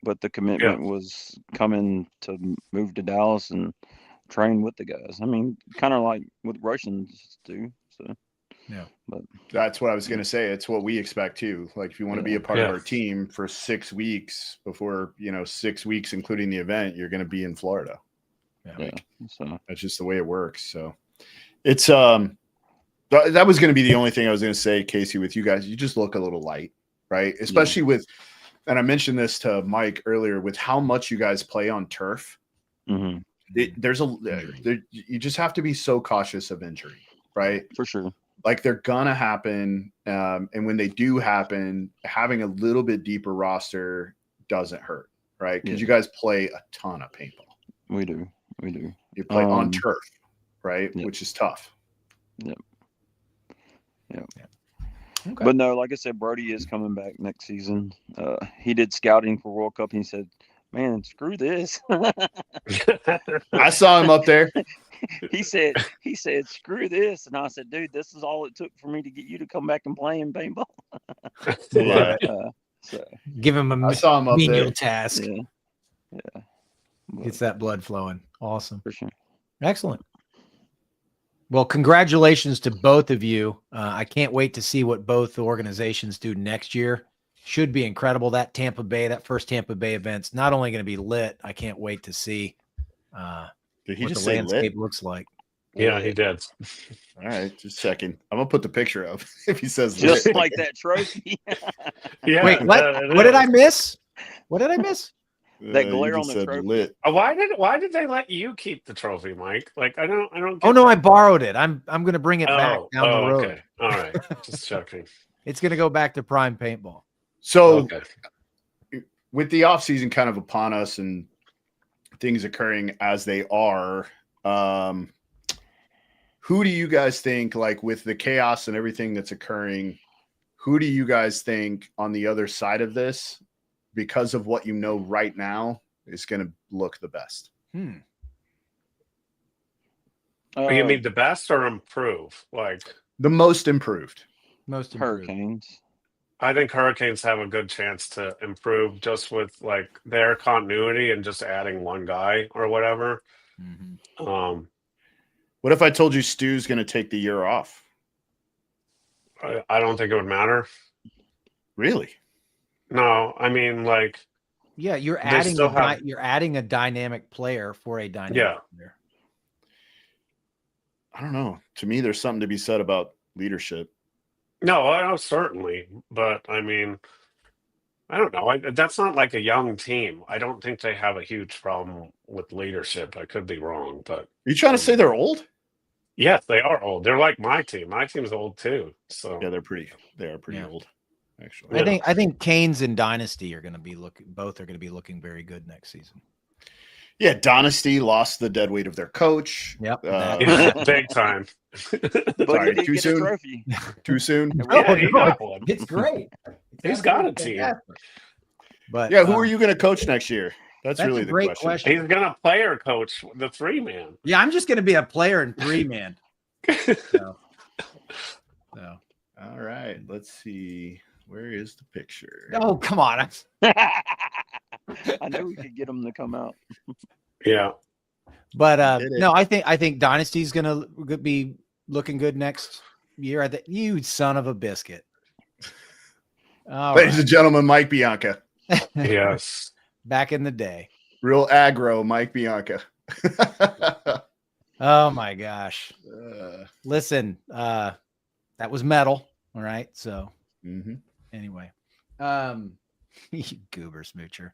but the commitment was coming to move to Dallas and train with the guys. I mean, kind of like what Russians do. So yeah, but that's what I was going to say. It's what we expect too. Like if you want to be a part of our team for 6 weeks before 6 weeks, including the event, you're going to be in Florida. Yeah. So that's just the way it works. So it's that was going to be the only thing I was going to say, Casey, with you guys. You just look a little light, right? Especially with, and I mentioned this to Mike earlier, with how much you guys play on turf. Mm-hmm. You just have to be so cautious of injury, right? For sure. Like they're gonna happen, and when they do happen, having a little bit deeper roster doesn't hurt, right? Because you guys play a ton of paintball. We do. You play on turf, right? Yep. Which is tough. Yep. Okay. But no, like I said, Brody is coming back next season. He did scouting for World Cup, and he said, "Man, screw this." I saw him up there. He said, "Screw this," and I said, "Dude, this is all it took for me to get you to come back and play in paintball." So give him a menial task. Yeah. Gets that blood flowing. Awesome. For sure. Excellent. Well, congratulations to both of you. I can't wait to see what both organizations do next year. Should be incredible. That first Tampa Bay event's not only going to be lit, I can't wait to see Did he what just the say landscape lit? looks like. Yeah, he did. All right, just checking. I'm gonna put the picture up if he says Just lit. like that trophy. Yeah. Wait, what did I miss? What did I miss? That You glare just on the said trophy. lit. Why did they let you keep the trophy, Mike? Like I don't Oh get no, that. I borrowed it. I'm going to bring it back down the road. Okay. All right. Just checking. It's going to go back to Prime Paintball. So Okay. with the off season kind of upon us and things occurring as they are, who do you guys think, like with the chaos and everything that's occurring, who do you guys think on the other side of this, because of what you know right now, is going to look the best? You mean the best or improve? Like the most improved? Most improved. Hurricanes. I think Hurricanes have a good chance to improve just with like their continuity and just adding one guy or whatever. Mm-hmm. What if I told you Stu's going to take the year off? I don't think it would matter. Really? No, I mean like yeah, you're they adding still have- you're adding a dynamic player for a dynamic player. I don't know. To me, there's something to be said about leadership. No, certainly, but I mean, I don't know. That's not like a young team. I don't think they have a huge problem with leadership. I could be wrong, but Are you trying to say they're old? yes, they are old. They're like my team. My team's old too. So Yeah, they are pretty old, actually. Yeah. I think Canes and Dynasty are going to be both are going to be looking very good next season. Yeah, Dynasty lost the dead weight of their coach. Yep. Big time. But Sorry, he did too get soon? a trophy. Too soon? Yeah, he got one. It's great. He's got a team. But Yeah, who are you going to coach next year? That's That's really a the great question. He's gonna player coach the 3-man. Yeah, I'm just going to be a player in 3-man. So. All right, let's see. Where is the picture? Oh, come on. I know we could get him to come out. Yeah. But no, I think Dynasty's going to be looking good next year. I think you son of a biscuit. Ladies and gentlemen, Mike Bianca. Yes. Back in the day. Real aggro, Mike Bianca. Oh my gosh. Listen, that was metal. All right. So anyway, you goober smoocher.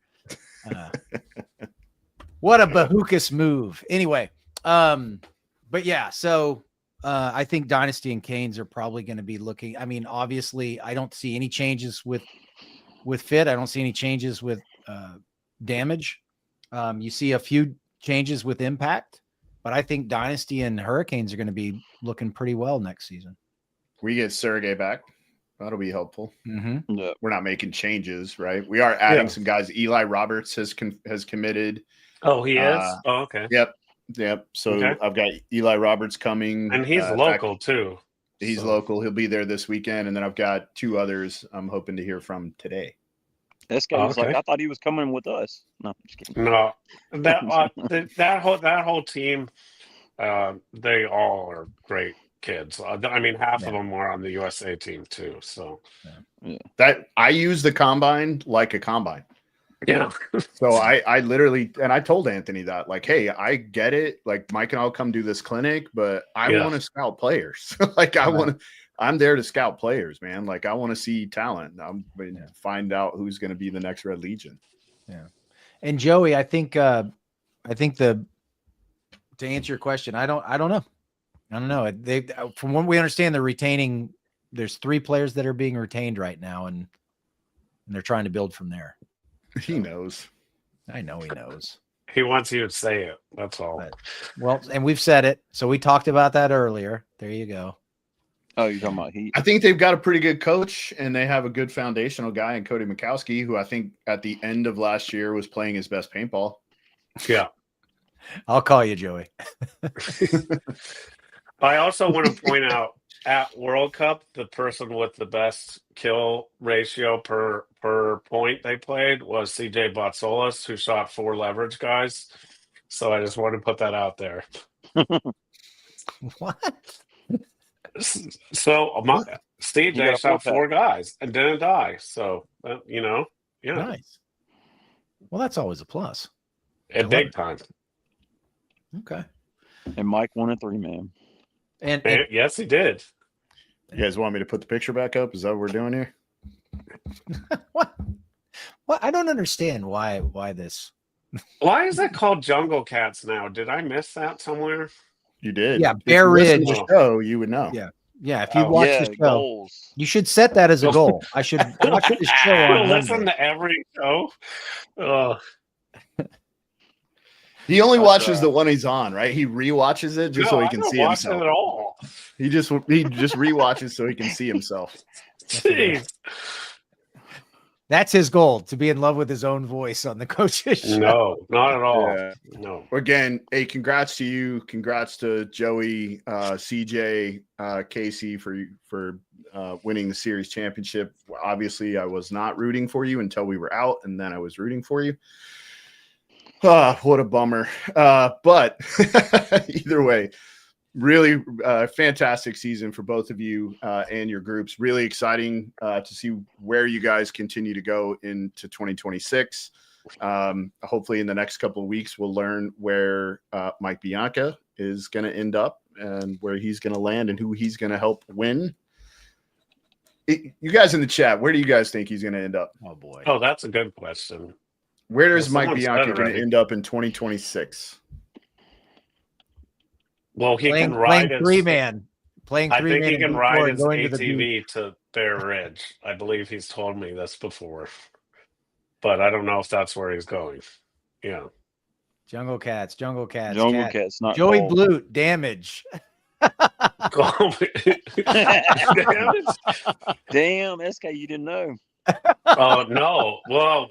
What a Bahukas move. Anyway, but yeah, so I think Dynasty and Canes are probably going to be looking. I mean, obviously, I don't see any changes with Fit. I don't see any changes with Damage. You see a few changes with Impact, but I think Dynasty and Hurricanes are going to be looking pretty well next season. We get Sergey back. That'll be helpful. Yeah. We're not making changes, right? We are adding some guys. Eli Roberts has committed. Oh, he is? Oh, okay. Yep. So I've got Eli Roberts coming. And he's local too. He's local. He'll be there this weekend. And then I've got 2 others I'm hoping to hear from today. This guy was like, I thought he was coming with us. No, I'm just kidding. No, that whole team, they all are great kids. I mean, half of them are on the USA team too. So that I use the combine like a combine. Yeah. So I literally, and I told Anthony that, like, hey, I get it. Like, Mike and I'll come do this clinic, but I want to scout players. Like, I'm there to scout players, man. Like, I want to see talent. I'm going to find out who's going to be the next Red Legion. Yeah. And Joey, I think to answer your question, I don't know. I don't know. They, from what we understand, they're retaining. There's 3 players that are being retained right now, and they're trying to build from there. He knows. I know he knows. He wants you to say it. That's all. But, well, and we've said it. So we talked about that earlier. There you go. Oh, you're talking about Heat? I think they've got a pretty good coach, and they have a good foundational guy in Cody Mikowski, who I think at the end of last year was playing his best paintball. Yeah. I'll call you, Joey. I also want to point out at World Cup, the person with the best kill ratio per point they played was CJ Botsolas, who shot 4 leverage guys. So I just want to put that out there. What? So Steve You got a shot 4 4-pack. guys and didn't die. So yeah, Nice. Well, that's always a plus. at big time. Okay. And Mike won a 3-man. And Yes, he did. You guys want me to put the picture back up? Is that what we're doing here? what? I don't understand why this. Why is it called Jungle Cats now? Did I miss that somewhere? You did. Yeah, If Bear you listen to Ridge. the show, you would know. Yeah. Yeah, if you Oh, watch Yeah, the show, goals. you should set that as a goal. I should watch this show on Listen Monday. to every show. Oh, He only That's watches right. the one he's on, right? He rewatches it just no, so he I can don't see watch himself. it at all. He just rewatches so he can see himself. Jeez. That's his goal, to be in love with his own voice on the coach's show. No, not at all. Yeah. No. Again, hey, congrats to you. Congrats to Joey, CJ, Casey for winning the series championship. Obviously, I was not rooting for you until we were out, and then I was rooting for you. What a bummer. But either way, really fantastic season for both of you and your groups. Really exciting to see where you guys continue to go into 2026. Hopefully in the next couple of weeks, we'll learn where Mike Bianca is going to end up and where he's going to land and who he's going to help win. You guys in the chat, where do you guys think he's going to end up? Oh boy. Oh, that's a good question. Where is Mike someone said Bianca it going to already. end up in 2026? Well, he Playing can ride his 3-man. Playing I 3-man. think he can before ride his going to the beach. ATV to Bear Ridge. I believe he's told me this before, but I don't know if that's where he's going. Yeah. Jungle Cats. Jungle Cat. Cat's not Joey cold. Blute, Damage. Damn, SK, you didn't know. Oh no! Well,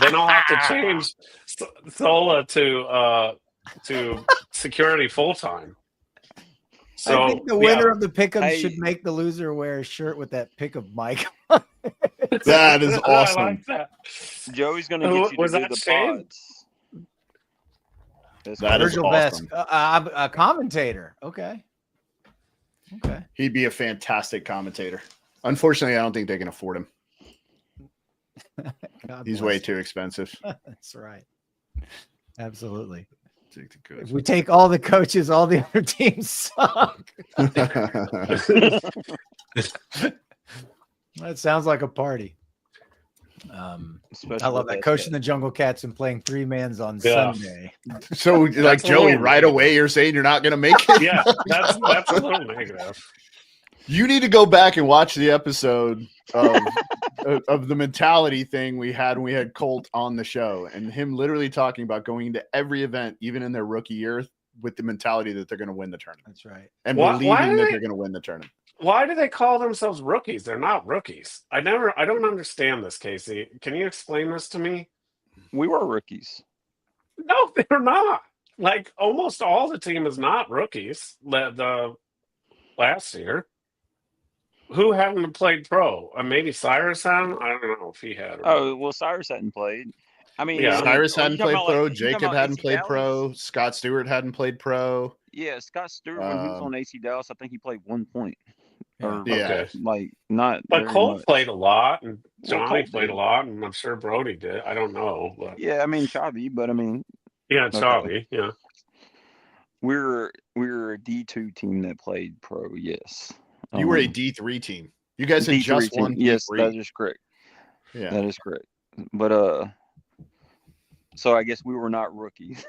then I'll have to change Sola to security full time. So I think the winner yeah. of the pick'em Hey. should make the loser wear a shirt with that pick of Mike. That is I awesome. like that. Joey's going to Who- get you to was do that the Shane? pods. That's That is Virgil awesome. Best, a commentator. Okay. He'd be a fantastic commentator. Unfortunately, I don't think they can afford him. God He's bless way him. too expensive. That's right. Absolutely. Take the coach. If we take all the coaches, all the other teams suck. That sounds like a party. Especially I love with that. Coaching the Jungle Cats and playing 3-mans on Yeah. Sunday. So, like That's a Joey, little right negative. away, you're saying you're not going to make it? Yeah, that's a little negative. You need to go back and watch the episode of the mentality thing we had when we had Colt on the show, and him literally talking about going into every event, even in their rookie year, with the mentality that they're going to win the tournament That's right. and Why believing do that they- they're going to win the tournament. Why do they call themselves rookies? They're not rookies. I don't understand this, Casey. Can you explain this to me? We were rookies. No, they're not. Like almost all the team is not rookies. The last year, who hadn't played pro? Maybe Cyrus hadn't. I don't know if he had. Oh, well, Cyrus hadn't played. I mean, Yeah. Cyrus are you hadn't talking played about, pro. like, you talking Jacob about hadn't AC played Dallas? pro. Scott Stewart hadn't played pro. Yeah, Scott Stewart, when he was on AC Dallas, I think he played 1 point. Or, Yeah. Okay. like, not But very Cole much. played a lot, and Well, Johnny Cole played did. a lot, and I'm sure Brody did. I don't know, but Yeah, I mean, Chavi, but I mean, yeah, Okay. Chavi, yeah. we're a D2 team that played pro, yes. You were a D3 team. You guys had D3 just team. won Yes, D3. that is correct. Yeah. That is correct. But so I guess we were not rookies.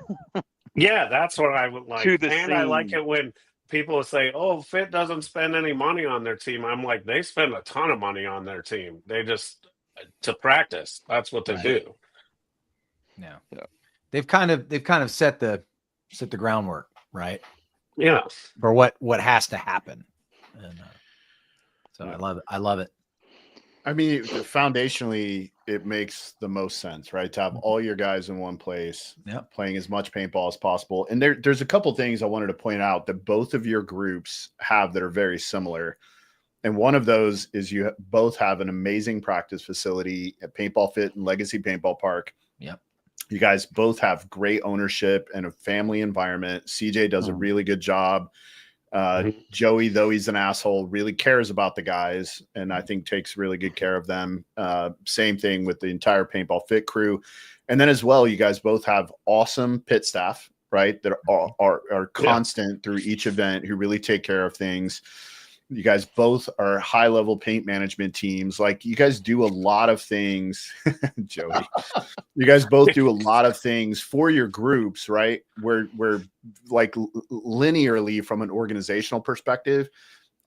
Yeah, that's what I would like. To the And I like scene. it when people say, "Oh, Fit doesn't spend any money on their team." I'm like, they spend a ton of money on their team. They just to practice. That's what they Right. do. Yeah. Yeah. They've kind of set the groundwork, right? Yeah. For what has to happen. And so Yeah. I love it. I mean, foundationally, it makes the most sense, right? To have all your guys in one place, Yep. playing as much paintball as possible. And there's a couple things I wanted to point out that both of your groups have that are very similar. And one of those is you both have an amazing practice facility at Paintball Fit and Legacy Paintball Park. Yep. You guys both have great ownership and a family environment. CJ does a really good job. Joey, though he's an asshole, really cares about the guys, and I think takes really good care of them. Same thing with the entire Paintball Fit crew. And then as well, you guys both have awesome pit staff, right, that are constant through each event, who really take care of things. You guys both are high-level paint management teams. Like, you guys do a lot of things, Joey. You guys both do a lot of things for your groups, right? Where like linearly from an organizational perspective,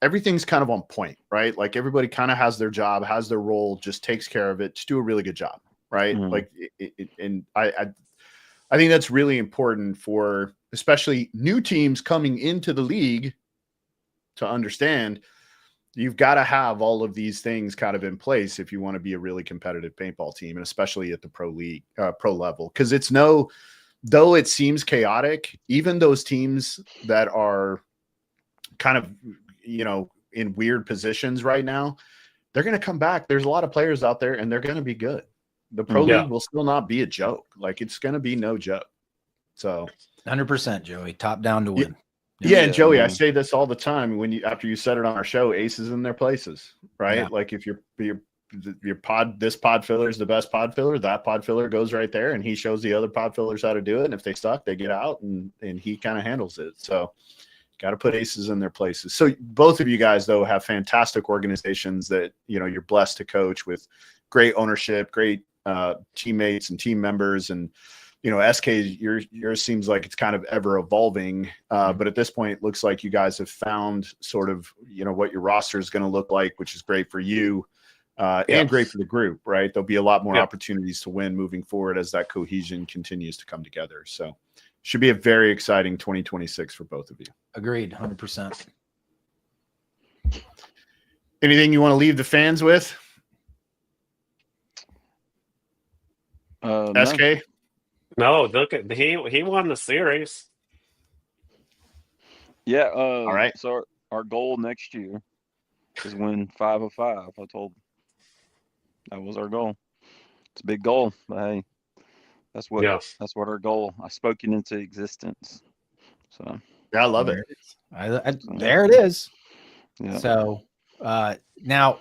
everything's kind of on point, right? Like, everybody kind of has their job, has their role, just takes care of it, just do a really good job, right? Like, and I think that's really important for especially new teams coming into the league to understand. You've got to have all of these things kind of in place if you want to be a really competitive paintball team, and especially at the pro level. Because it's though it seems chaotic, even those teams that are kind of, in weird positions right now, they're going to come back. There's a lot of players out there, and they're going to be good. The pro league will still not be a joke. Like, it's going to be no joke. So 100%, Joey, top down to win. Yeah, and Joey, I say this all the time after you said it on our show, aces in their places, right? Yeah. Like, if your this pod filler is the best pod filler, that pod filler goes right there, and he shows the other pod fillers how to do it. And if they suck, they get out, and he kind of handles it. So, got to put aces in their places. So both of you guys, though, have fantastic organizations that you're blessed to coach, with great ownership, great teammates and team members, and SK, yours seems like it's kind of ever evolving. But at this point, it looks like you guys have found sort of, what your roster is going to look like, which is great for you and great for the group, right? There'll be a lot more opportunities to win moving forward as that cohesion continues to come together. So should be a very exciting 2026 for both of you. Agreed. 100%. Anything you want to leave the fans with? SK? No, look at he won the series. Yeah. All right. So our goal next year is win 5 of 5. I told that was our goal. It's a big goal, but hey, that's what our goal. I spoke it into existence. So yeah, I love it. There it is. Yeah. So now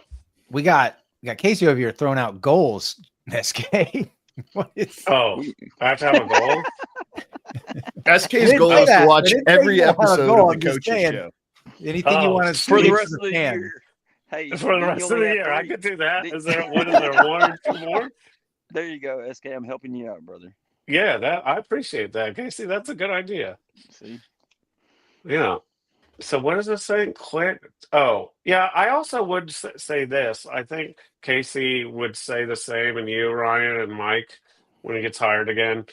we got Casey over here throwing out goals. SK. I have to have a goal. SK's goal is to watch every episode of the Coaches Show. Anything you want to for the rest of the year? Hey, for the rest of the year, I could do that. Is there one or two more? There you go, SK. I'm helping you out, brother. Yeah, I appreciate that, Casey. That's a good idea. See, So what is this saying? Click. Oh, yeah. I also would say this. I think Casey would say the same, and you, Ryan, and Mike, when he gets hired again.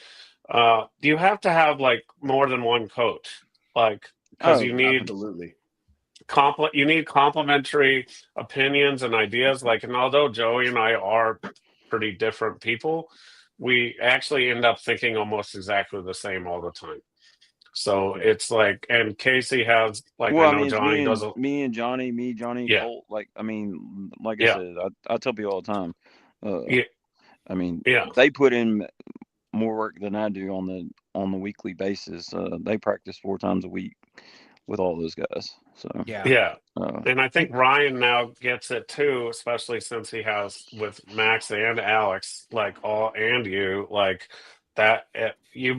Do you have to have like more than one coach? Like, because you need absolutely you need complementary opinions and ideas. Like, and although Joey and I are pretty different people, we actually end up thinking almost exactly the same all the time. So it's like, and Casey has like, Johnny doesn't. Johnny, Colt. Like, I said, I tell people all the time. They put in more work than I do on the weekly basis. They practice 4 times a week with all those guys. So and I think Ryan now gets it too, especially since he has with Max and Alex, like and you, like that. You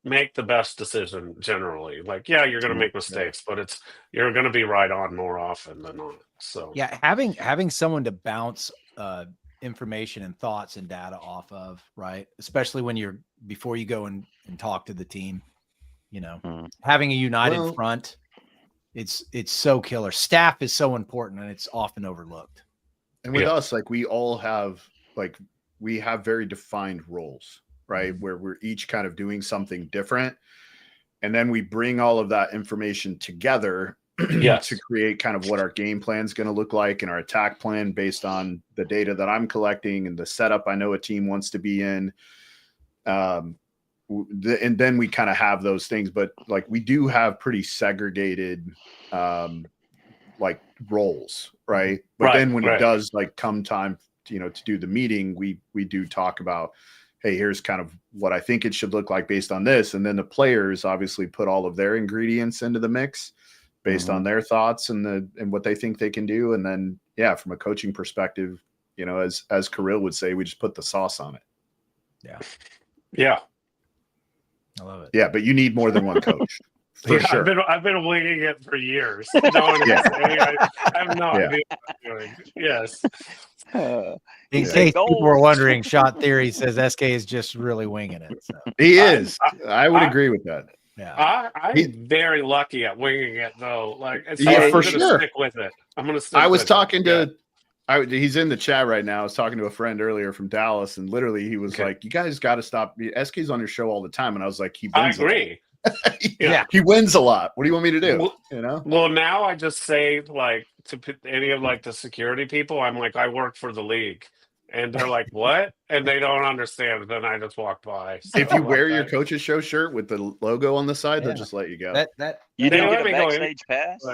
make the best decision generally. Like, you're going to make mistakes, but you're going to be right on more often than not. So having someone to bounce information and thoughts and data off of, right? Especially when before you go and talk to the team, having a united front, it's so killer. Staff is so important, and it's often overlooked. And with us, like, we have very defined roles, right? Where we're each kind of doing something different. And then we bring all of that information together to create kind of what our game plan is going to look like, and our attack plan based on the data that I'm collecting and the setup I know a team wants to be in. And then we kind of have those things, but like, we do have pretty segregated like roles, right? But then when it does like come time, to do the meeting, we do talk about, hey, here's kind of what I think it should look like based on this. And then the players obviously put all of their ingredients into the mix based on their thoughts and what they think they can do. And then, yeah, from a coaching perspective, you know, as Kirill would say, we just put the sauce on it. Yeah. Yeah. I love it. Yeah, but you need more than one coach. For sure. I've been winging it for years. No one I have no idea what I'm doing. Yes. In case people were wondering, Shot Theory says SK is just really winging it. So. He is. I would agree with that. Yeah. I'm very lucky at winging it, though. Like, yeah, for I'm gonna stick with it. I'm going to stick I was with talking it. to he's in the chat right now. I was talking to a friend earlier from Dallas, and literally he was like, you guys got to stop. SK's on your show all the time. And I was like, I agree. He wins a lot. What do you want me to do? Well, now I just say, like, to any of like the security people, I'm like, I work for the league. And they're like, what? And they don't understand. And then I just walk by. So if you wear your coach's show shirt with the logo on the side, they'll just let you go. You didn't get a backstage pass?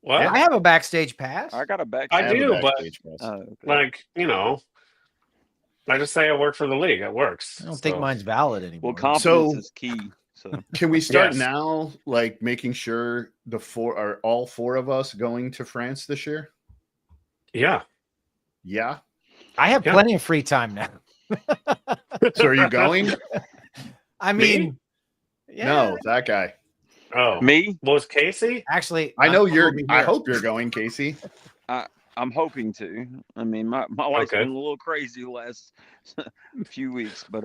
What? I have a backstage pass. I got a backstage I do, but okay. like, you know, I just say I work for the league. It works. I don't think mine's valid anymore. Well, confidence is key. So can we start now, like making sure all four of us going to France this year? Yeah. Yeah. I have plenty of free time now. So are you going? I mean, no, that guy. Oh, me? Was Casey? Actually, I know I hope you're going, Casey. I'm hoping to. I mean, my life's been a little crazy the last few weeks, but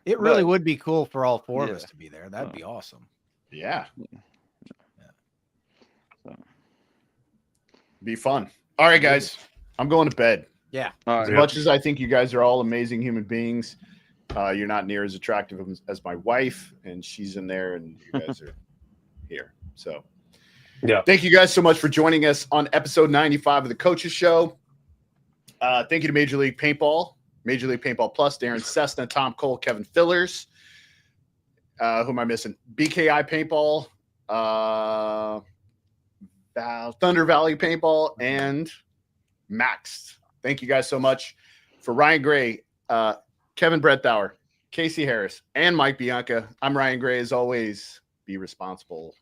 it really would be cool for all four of us to be there. That'd be awesome. Yeah. So. Be fun. All right, guys. I'm going to bed. Yeah. As much as I think you guys are all amazing human beings, you're not near as attractive as my wife, and she's in there, and you guys are here. So, thank you guys so much for joining us on episode 95 of the Coaches Show. Thank you to Major League Paintball, Major League Paintball Plus, Darren Cessna, Tom Cole, Kevin Fillers. Who am I missing? BKI Paintball, Thunder Valley Paintball, and Maxed. Thank you guys so much. For Ryan Gray, Kevin Bredthuer, Casey Harris, and Mike Bianca, I'm Ryan Gray. As always, be responsible.